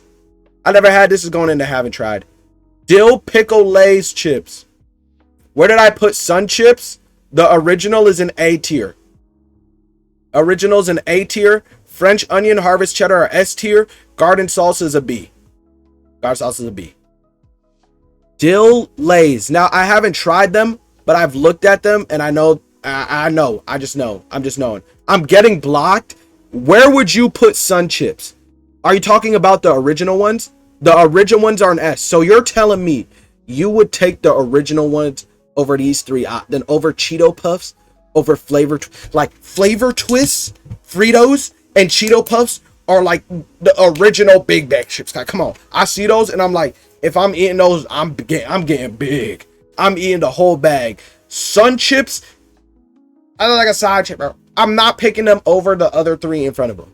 I never had this. Is going into haven't tried. Dill pickle Lay's chips. Where did I put Sun Chips? The original is an A tier. Original's an A tier. French onion harvest cheddar are S tier. Garden salsa is a B. Garden salsa is a B. Dill Lay's. Now I haven't tried them, but I've looked at them and I know. I just know. I'm just knowing. I'm getting blocked. Where would you put Sun Chips? Are you talking about the original ones? The original ones are an S. So you're telling me you would take the original ones over these three, then over Cheeto Puffs, over Flavor Twists, Fritos, and Cheeto Puffs are like the original big bag chips. Like, come on, I see those and I'm like, if I'm eating those, I'm getting big. I'm eating the whole bag. Sun Chips, I look like a side chip, bro. I'm not picking them over the other three in front of them.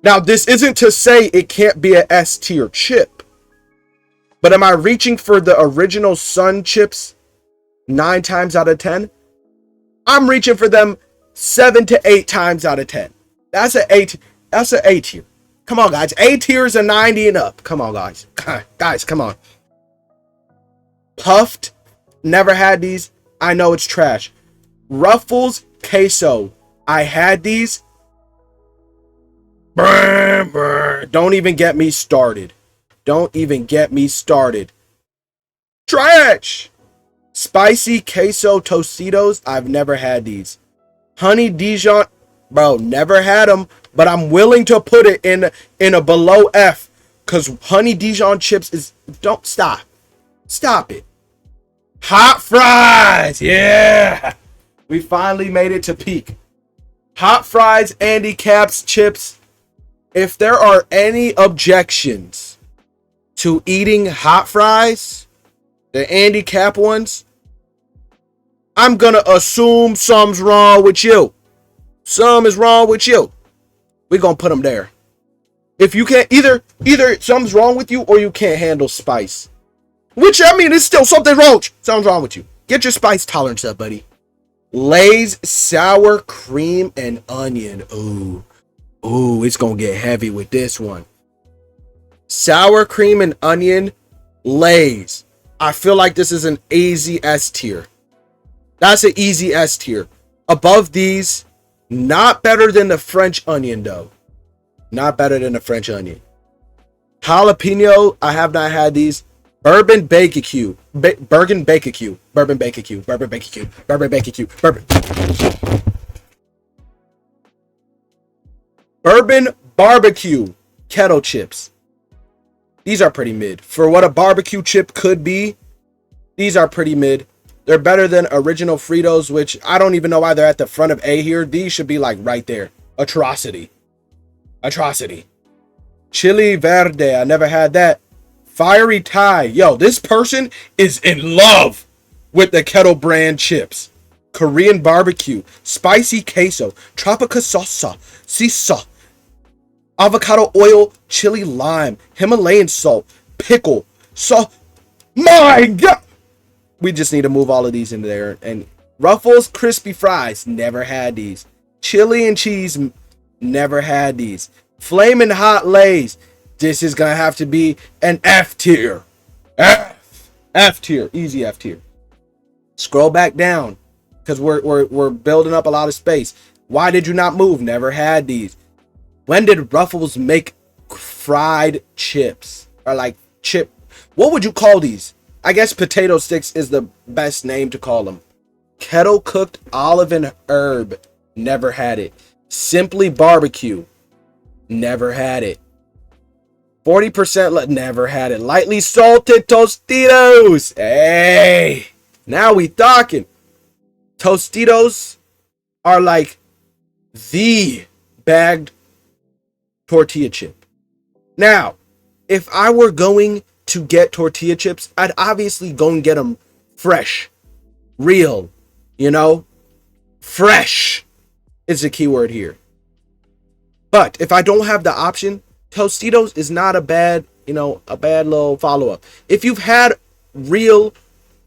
Now, this isn't to say it can't be a S tier chip, but am I reaching for the original Sun Chips 9 times out of 10? I'm reaching for them 7 to 8 times out of 10. That's an A tier. Come on, guys. A tier is a 90 and up. Come on, guys. Guys, come on. Puffed. Never had these. I know it's trash. Ruffles queso. I had these. Don't even get me started. Trash. Spicy queso Tostitos. I've never had these. Honey Dijon. Bro, never had them. But I'm willing to put it in a below F. Because Honey Dijon chips is... Don't stop. Stop it. Hot fries. Yeah. We finally made it to peak. Hot fries, Andy Caps chips. If there are any objections to eating hot fries, the Andy Cap ones, I'm gonna assume something's wrong with you. Something is wrong with you. We're gonna put them there. If you can't, either something's wrong with you or you can't handle spice. Which, I mean, it's still something wrong. Something's wrong with you. Get your spice tolerance up, buddy. Lay's sour cream and onion. Ooh, it's gonna get heavy with this one. Sour cream and onion, Lay's. I feel like this is an easy S tier. That's an easy S tier. Above these, not better than the French onion though. Not better than the French onion. Jalapeno, I have not had these. Bourbon Barbecue. Bourbon Barbecue. Bourbon Barbecue kettle chips. These are pretty mid. For what a barbecue chip could be, these are pretty mid. They're better than original Fritos, which I don't even know why they're at the front of A here. These should be like right there. Atrocity. Chili Verde, I never had that. Fiery Thai. Yo, this person is in love with the Kettle brand chips. Korean barbecue, spicy queso, tropica salsa, sisa, avocado oil, chili lime, Himalayan salt, pickle, salt. My God! We just need to move all of these into there. And Ruffles crispy fries, never had these. Chili and cheese, never had these. Flamin' hot Lays, this is gonna have to be an F tier. F tier, easy F tier. Scroll back down, because we're building up a lot of space. Why did you not move? Never had these. When did Ruffles make fried chips? Or like chip, what would you call these? I guess potato sticks is the best name to call them. Kettle cooked olive and herb, never had it. Simply barbecue, never had it. 40% never had it. Lightly salted Tostitos, hey, now we talking. Tostitos are like the bagged tortilla chip. Now, if I were going to get tortilla chips, I'd obviously go and get them fresh, real, you know, fresh is the key word here. But if I don't have the option, Tostitos is not a bad, a bad little follow-up. If you've had real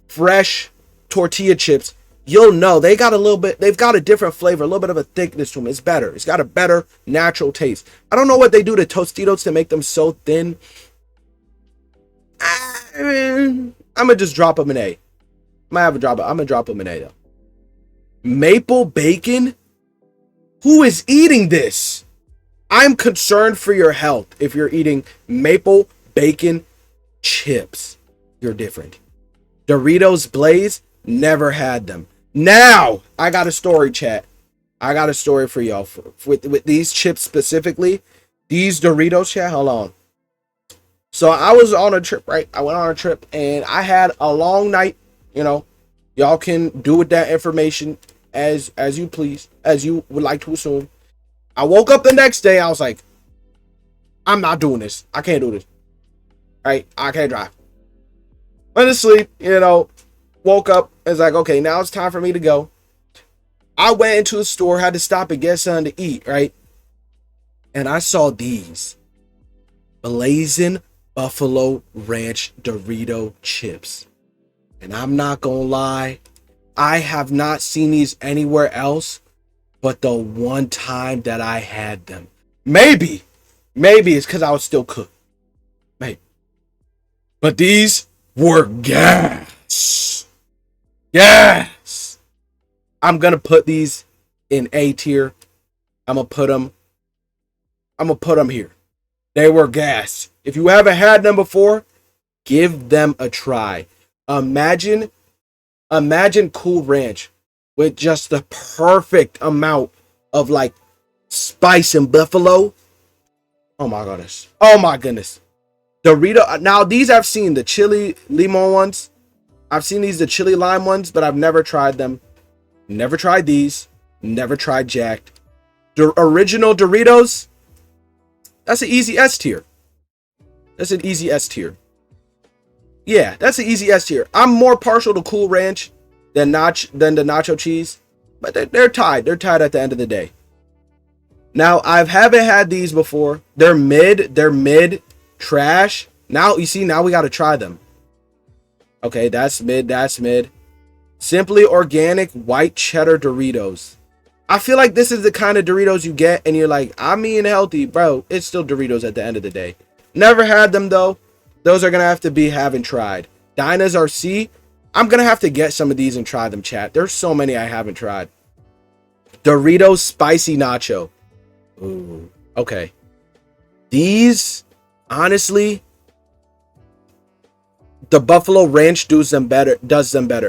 fresh tortilla chips, you'll know they've got a different flavor, a little bit of a thickness to them. It's better. It's got a better natural taste. I don't know what they do to Tostitos to make them so thin. I'm gonna just drop them an A. I'm gonna drop them an A though. Maple bacon? Who is eating this? I'm concerned for your health if you're eating maple bacon chips. You're different. Doritos Blaze? Never had them. Now, I got a story, chat. I got a story for y'all. With these chips specifically, these Doritos, chat, hold on. So I was on a trip, right? I went on a trip and I had a long night, Y'all can do with that information as you please, as you would like to assume. I woke up the next day, I was like, I'm not doing this. I can't do this. Right? I can't drive. Went to sleep, woke up. It's like, okay, now it's time for me to go. I went into the store, had to stop and get something to eat, right? And I saw these Blazing Buffalo Ranch Dorito chips. And I'm not gonna lie, I have not seen these anywhere else but the one time that I had them. Maybe it's because I was still cooked. Maybe. But these were gas. Yes. I'm gonna put these in A tier. I'm gonna put them here. They were gas. If you haven't had them before, give them a try. Imagine Cool Ranch with just the perfect amount of like spice and buffalo. Oh my goodness. Oh my goodness. Dorito. Now these I've seen, the chili limon ones. I've seen these, the chili lime ones, but I've never tried them. Never tried these. Never tried Jacked. The original Doritos. That's an easy S tier. That's an easy S tier. Yeah, that's an easy S tier. I'm more partial to Cool Ranch than the nacho cheese, but they're tied. They're tied at the end of the day. Now, I haven't had these before. They're mid, trash. Now, you see, now we got to try them. Okay, that's mid. Simply Organic White Cheddar Doritos. I feel like this is the kind of Doritos you get and you're like, I'm eating healthy, bro. It's still Doritos at the end of the day. Never had them, though. Those are going to have to be haven't tried. Dinah's RC. I'm going to have to get some of these and try them, chat. There's so many I haven't tried. Doritos Spicy Nacho. Ooh, okay. These, honestly, the Buffalo Ranch does them better.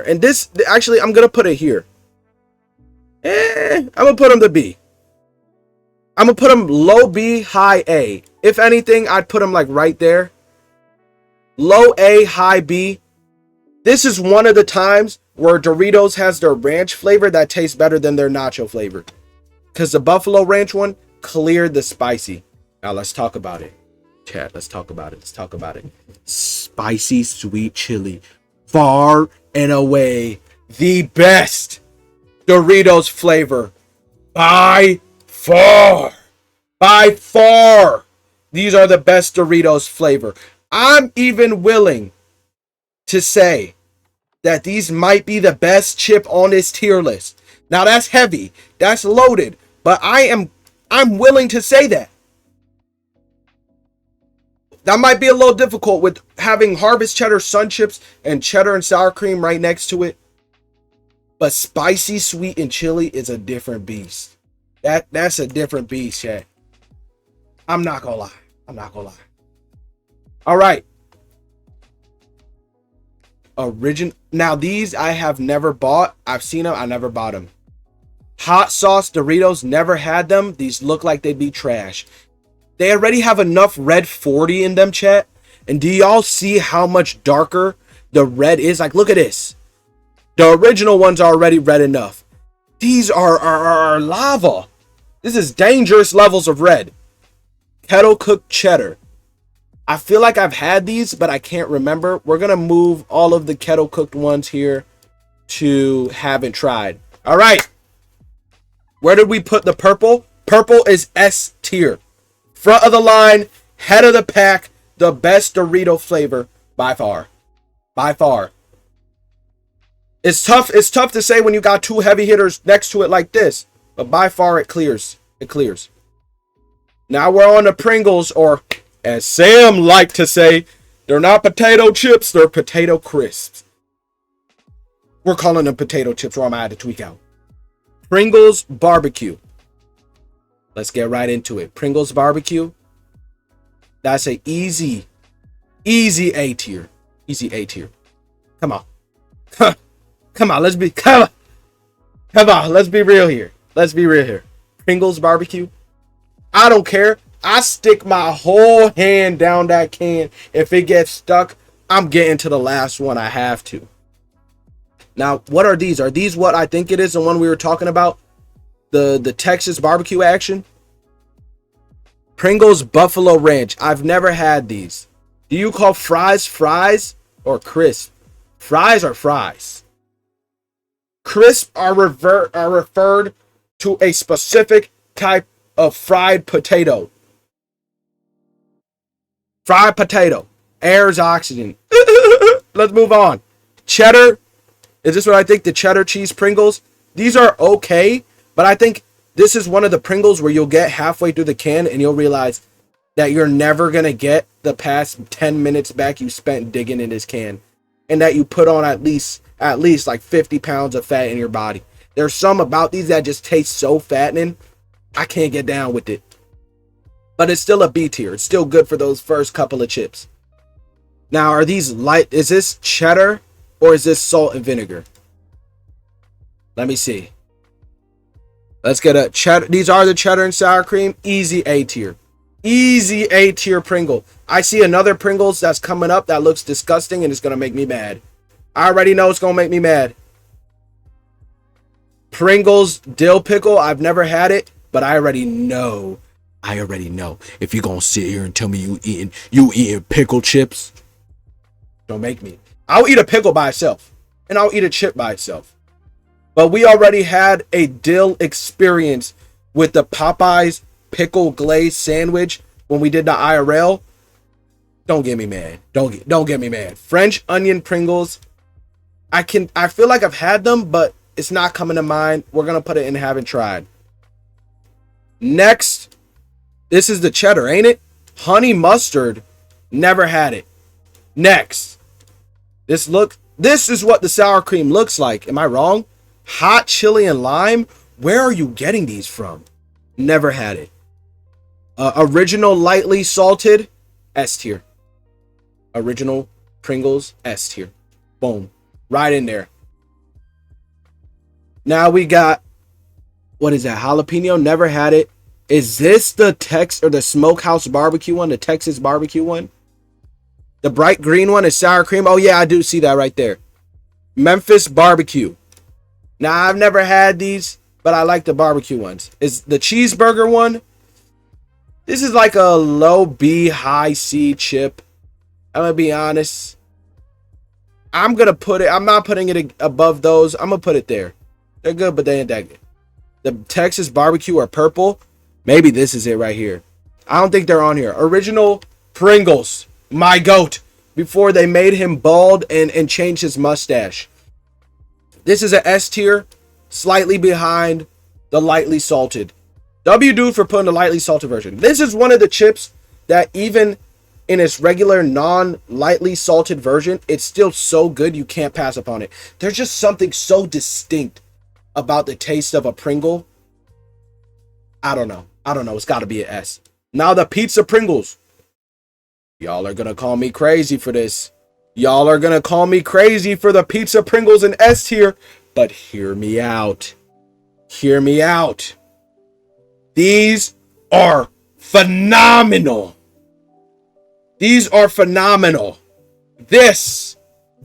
And this, actually, I'm going to put it here. I'm going to put them to B. I'm going to put them low B, high A. If anything, I'd put them like right there. Low A, high B. This is one of the times where Doritos has their ranch flavor that tastes better than their nacho flavor. Because the Buffalo Ranch one cleared the spicy. Now let's talk about it. Chat, let's talk about it. Let's talk about it. Spicy sweet chili. Far and away the best Doritos flavor. By far. By far. These are the best Doritos flavor. I'm even willing to say that these might be the best chip on this tier list. Now that's heavy. That's loaded. But I'm willing to say that. That might be a little difficult with having Harvest Cheddar Sun Chips and cheddar and sour cream right next to it. But spicy, sweet, and chili is a different beast. That's a different beast, chat. I'm not gonna lie. I'm not gonna lie. All right. Now these I have never bought. I've seen them. I never bought them. Hot sauce Doritos, never had them. These look like they'd be trash. They already have enough red 40 in them, chat. And do y'all see how much darker the red is? Like, look at this. The original ones are already red enough. These are lava. This is dangerous levels of red. Kettle cooked cheddar. I feel like I've had these, but I can't remember. We're going to move all of the kettle cooked ones here to haven't tried. All right. Where did we put the purple? Purple is S tier. Front of the line, head of the pack, the best Dorito flavor by far. By far. It's tough to say when you got two heavy hitters next to it like this, but by far it clears. It clears. Now we're on the Pringles, or as Sam liked to say, they're not potato chips, they're potato crisps. We're calling them potato chips, or I might have to tweak out. Pringles barbecue. Let's get right into it. Pringles barbecue. That's a easy A tier. Easy A tier. Come on. Come on, let's be real here. Let's be real here. Pringles barbecue. I don't care. I stick my whole hand down that can. If it gets stuck, I'm getting to the last one. I have to. Now, what are these? Are these what I think it is? The one we were talking about? The Texas barbecue action? Pringles Buffalo Ranch. I've never had these. Do you call fries fries or crisp? Fries are fries. Crisp are referred to a specific type of fried potato. Fried potato. Air's oxygen. Let's move on. Cheddar. Is this what I think? The cheddar cheese Pringles. These are okay, but I think this is one of the Pringles where you'll get halfway through the can and you'll realize that you're never going to get the past 10 minutes back you spent digging in this can. And that you put on at least like 50 pounds of fat in your body. There's some about these that just taste so fattening. I can't get down with it. But it's still a B tier. It's still good for those first couple of chips. Now, are these light? Is this cheddar or is this salt and vinegar? Let me see. Let's get a cheddar. These are the cheddar and sour cream. Easy A tier. Easy A tier Pringle. I see another Pringles that's coming up that looks disgusting and it's going to make me mad. I already know it's going to make me mad. Pringles dill pickle. I've never had it, but I already know. If you're going to sit here and tell me you eating pickle chips, don't make me. I'll eat a pickle by itself and I'll eat a chip by itself. But we already had a dill experience with the Popeyes pickle glaze sandwich when we did the IRL. Don't get me mad. Don't get me mad. French onion Pringles. I feel like I've had them, but it's not coming to mind. We're gonna put it in haven't tried. Next, this is the cheddar, ain't it? Honey mustard. Never had it. Next. This is what the sour cream looks like. Am I wrong? Hot chili and lime. Where are you getting these from? Never had it. Original lightly salted. S tier. Original Pringles. S tier. Boom. Right in there. Now we got, what is that? Jalapeno. Never had it. Is this the Smokehouse barbecue one? The Texas barbecue one? The bright green one is sour cream. Oh yeah, I do see that right there. Memphis barbecue. Now, I've never had these, but I like the barbecue ones. Is the cheeseburger one? This is like a low B, high C chip. I'm gonna be honest. I'm gonna put it. I'm not putting it above those. I'm gonna put it there. They're good, but they ain't that good. The Texas barbecue are purple. Maybe this is it right here. I don't think they're on here. Original Pringles, my goat. Before they made him bald and changed his mustache. This is an S tier, slightly behind the lightly salted. W dude for putting the lightly salted version. This is one of the chips that even in its regular non-lightly salted version, it's still so good you can't pass upon it. There's just something so distinct about the taste of a Pringle. I don't know. It's got to be an S. Now the pizza Pringles. Y'all are going to call me crazy for this. Y'all are going to call me crazy for the pizza Pringles in S tier. But hear me out. Hear me out. These are phenomenal. These are phenomenal. This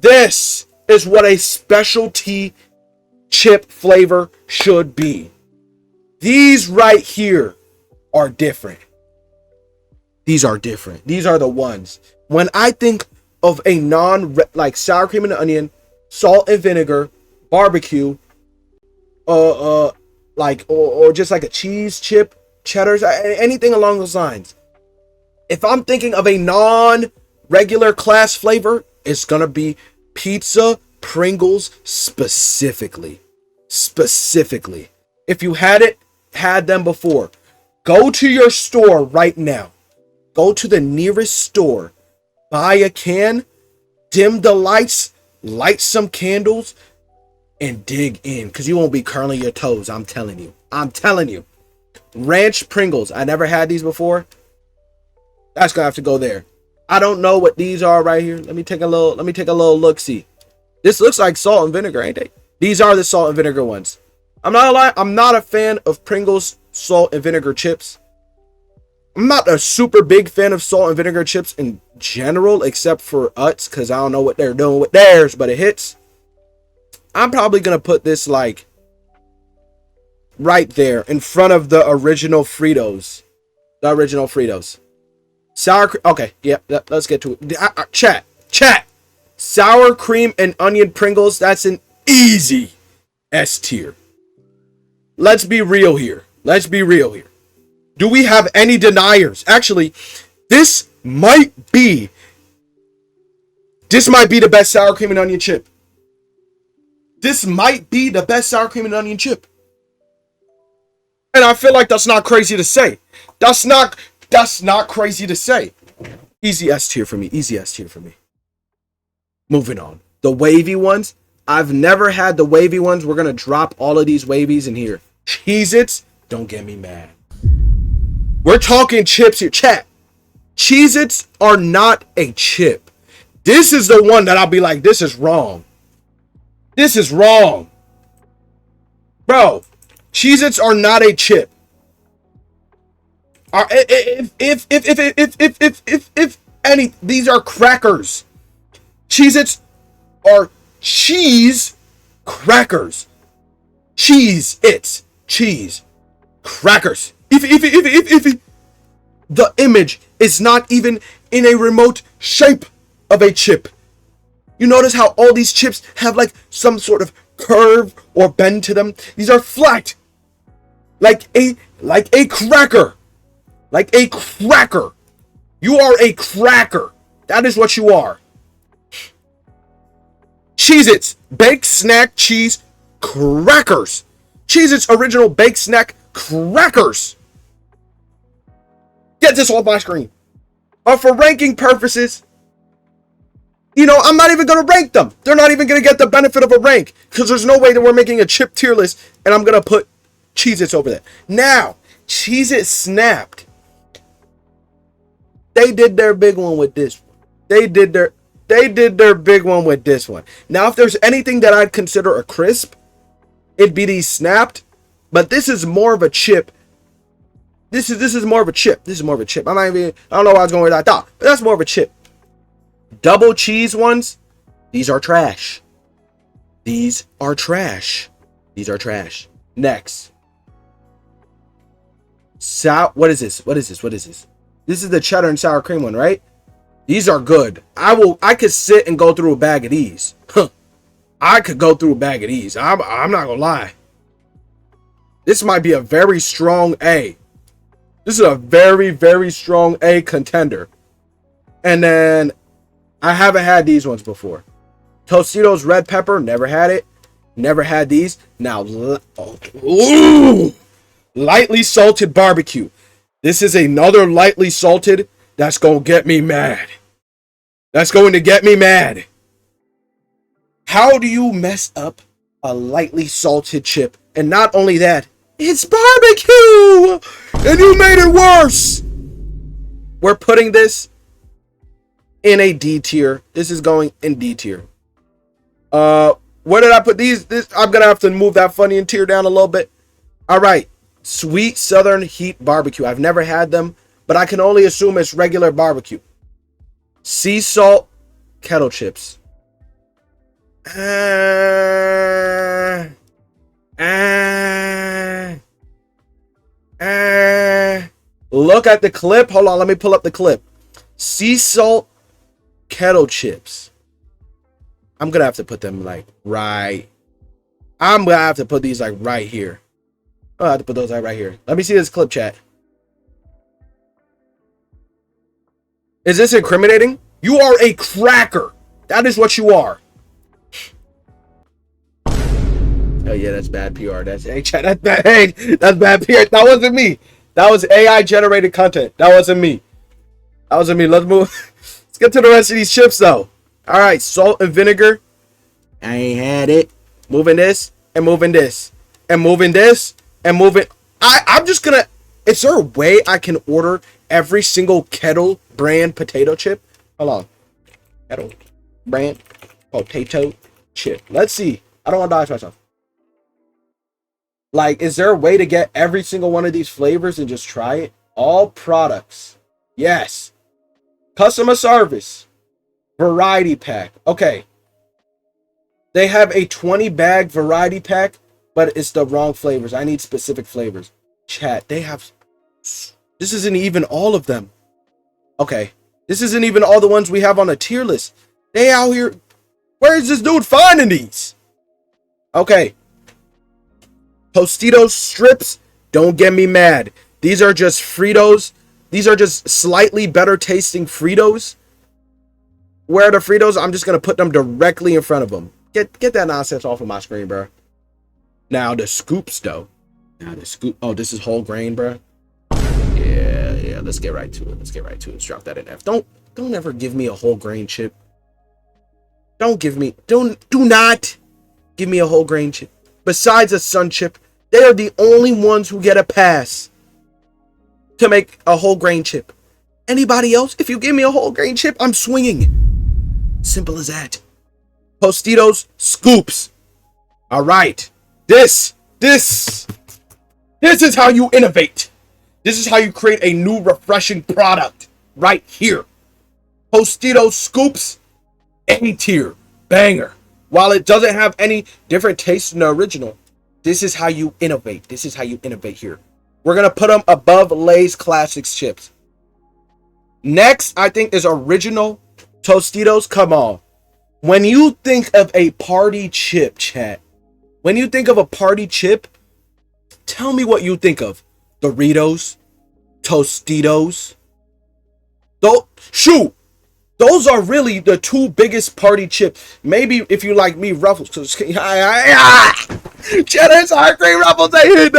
is what a specialty chip flavor should be. These right here are different. These are different. These are the ones. When I think of a like sour cream and onion, salt and vinegar, barbecue, like or just like a cheese chip, cheddars, anything along those lines. If I'm thinking of a non-regular class flavor, it's gonna be pizza Pringles specifically. Specifically. If you had them before, go to your store right now. Go to the nearest store, buy a can, dim the lights, light some candles, and dig in. Because you won't be curling your toes, I'm telling you. I'm telling you. Ranch Pringles. I never had these before. That's going to have to go there. I don't know what these are right here. Let me take a little look-see. This looks like salt and vinegar, ain't they? These are the salt and vinegar ones. I'm not gonna lie, I'm not a fan of Pringles salt and vinegar chips. I'm not a super big fan of salt and vinegar chips in general, except for Utz, because I don't know what they're doing with theirs, but it hits. I'm probably going to put this like right there in front of the original Fritos. The original Fritos. Sour cream. Okay, yeah, let's get to it. Chat. Sour cream and onion Pringles, that's an easy S tier. Let's be real here. Do we have any deniers? Actually, this might be the best sour cream and onion chip. This might be the best sour cream and onion chip. And I feel like that's not crazy to say. That's not crazy to say. Easy S tier for me. Moving on. The wavy ones. I've never had the wavy ones. We're going to drop all of these wavies in here. Cheez-Its. Don't get me mad. We're talking chips here. Chat. Cheez-Its are not a chip. This is the one that I'll be like, this is wrong. Bro, Cheez-Its are not a chip. If any, these are crackers. Cheez-Its are cheese crackers. Cheez-Its. Cheese crackers. If the image is not even in a remote shape of a chip. You notice how all these chips have like some sort of curve or bend to them. These are flat. Like a cracker. Like a cracker. You are a cracker. That is what you are. Cheez-Its baked snack cheese crackers. Cheez-Its original baked snack crackers. Get this off my screen. But for ranking purposes, you know, I'm not even going to rank them. They're not even going to get the benefit of a rank. Because there's no way that we're making a chip tier list and I'm going to put Cheez-Its over there. Now, Cheez-Its Snapped. They did their big one with this one. They did their big one with this one. Now, if there's anything that I'd consider a crisp, it'd be these Snapped. But this is more of a chip. This is more of a chip. I don't know why I was going with that thought, but that's more of a chip. Double cheese ones, these are trash. Next. What is this? What is this? What is this? This is the cheddar and sour cream one, right? These are good. I could sit and go through a bag of these. Huh. I could go through a bag of these. I'm not gonna lie. This might be a very strong A. This is a very, very strong A contender. And then I haven't had these ones before. Tostitos red pepper, never had it. Never had these. Now, lightly salted barbecue. This is another lightly salted that's going to get me mad. That's going to get me mad. How do you mess up a lightly salted chip? And not only that, it's barbecue! And you made it worse! We're putting this in a D tier. This is going in D tier. Where did I put these? I'm going to have to move that funny and tier down a little bit. All right. Sweet Southern Heat Barbecue. I've never had them, but I can only assume it's regular barbecue. Sea salt kettle chips. Look at the clip. Hold on, let me pull up the clip. Sea salt kettle chips. I'm gonna have to put them like right. I'm gonna have to put these like right here. I have to put those like right here. Let me see this clip, chat. Is this incriminating? You are a cracker. That is what you are. Oh yeah, that's bad PR. That's hey, chat. That's bad. Hey, that's bad PR. That wasn't me. That was AI generated content. That wasn't me. That wasn't me. Let's move. Let's get to the rest of these chips though. All right, salt and vinegar. I ain't had it. Moving this and moving this and moving this and moving. I'm just gonna. Is there a way I can order every single Kettle brand potato chip? Hold on. Kettle brand potato chip. Let's see. I don't want to dodge myself. Like, is there a way to get every single one of these flavors and just try it? All products. Yes. Customer service. Variety pack. Okay. They have a 20 bag variety pack, but it's the wrong flavors. I need specific flavors. Chat, they have... This isn't even all of them. Okay. This isn't even all the ones we have on a tier list. They out here... Where is this dude finding these? Okay. Tostitos strips. Don't get me mad. These are just Fritos. These are just slightly better tasting Fritos. Where are the Fritos? I'm just going to put them directly in front of them. Get that nonsense off of my screen, bro. Now the scoops, though. Now the scoop. Oh, this is whole grain, bro. Yeah. Let's get right to it. Let's drop that in F. Don't ever give me a whole grain chip. Do not give me a whole grain chip. Besides a Sun chip, they are the only ones who get a pass to make a whole grain chip. Anybody else, if you give me a whole grain chip, I'm swinging. Simple as that. Tostitos scoops. All right. This is how you innovate. This is how you create a new refreshing product right here. Tostitos scoops, A tier, banger. While it doesn't have any different taste than the original, this is how you innovate. This is how you innovate here. We're going to put them above Lay's Classics chips. Next, I think, is original Tostitos. Come on. When you think of a party chip, chat, when you think of a party chip, tell me what you think of. Doritos, Tostitos. Shoot. Those are really the two biggest party chips. Maybe if you like me, Ruffles. Cheddar, sour cream, Ruffles. They hit.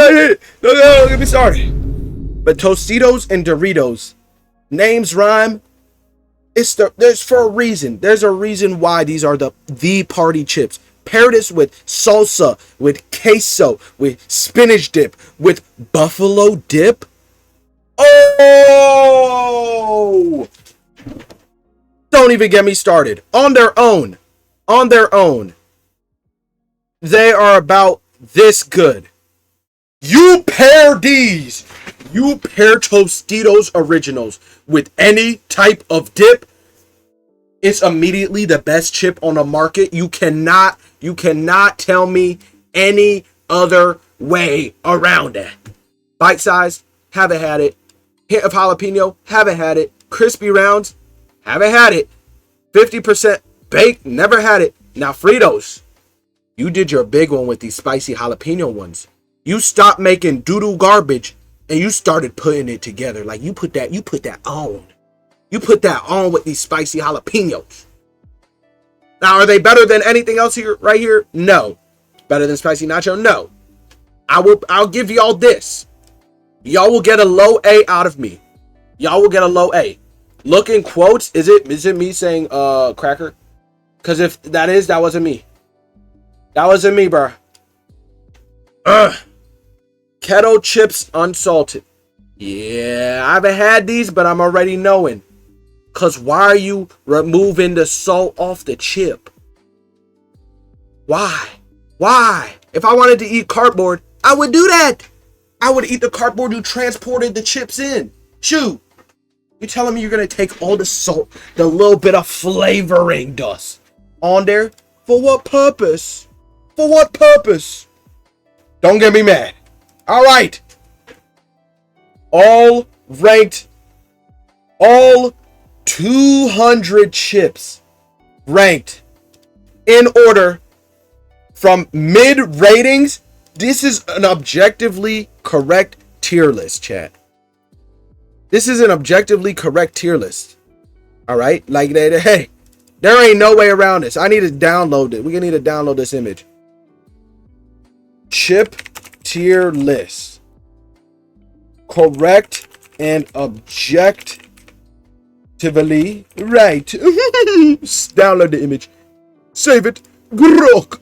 No, get me started. But Tostitos and Doritos, names rhyme. There's for a reason. There's a reason why these are the party chips. Pair this with salsa, with queso, with spinach dip, with buffalo dip. Oh! Don't even get me started. On their own, they are about this good. You pair Tostitos Originals with any type of dip, it's immediately the best chip on the market. You cannot tell me any other way around it. Bite size, haven't had it. Hint of jalapeno, haven't had it. Crispy rounds, haven't had it. 50% baked, never had it. Now Fritos, you did your big one with these spicy jalapeno ones. You stopped making doo-doo garbage and you started putting it together. Like you put that on. You put that on with these spicy jalapenos. Now, are they better than anything else here, right here? No. Better than spicy nacho? No. I'll give y'all this. Y'all will get a low A out of me. Y'all will get a low A. Look in quotes. Is it me saying cracker? Because if that is, that wasn't me. That wasn't me, bro. Keto chips unsalted. Yeah, I haven't had these, but I'm already knowing. Because why are you removing the salt off the chip? Why? Why? If I wanted to eat cardboard, I would do that. I would eat the cardboard you transported the chips in. Shoot. You're telling me you're going to take all the salt, the little bit of flavoring dust on there? For what purpose? For what purpose? Don't get me mad. All right. All ranked. All 200 chips ranked in order from mid ratings. This is an objectively correct tier list, chat. This is an objectively correct tier list. All right, like hey, there ain't no way around this. I need to download it. We're gonna need to download this image. Chip tier list, correct and objectively right. Download the image. Save it. Grok.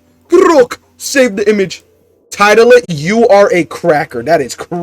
Save the image. Title it, "You Are a Cracker." That is crazy.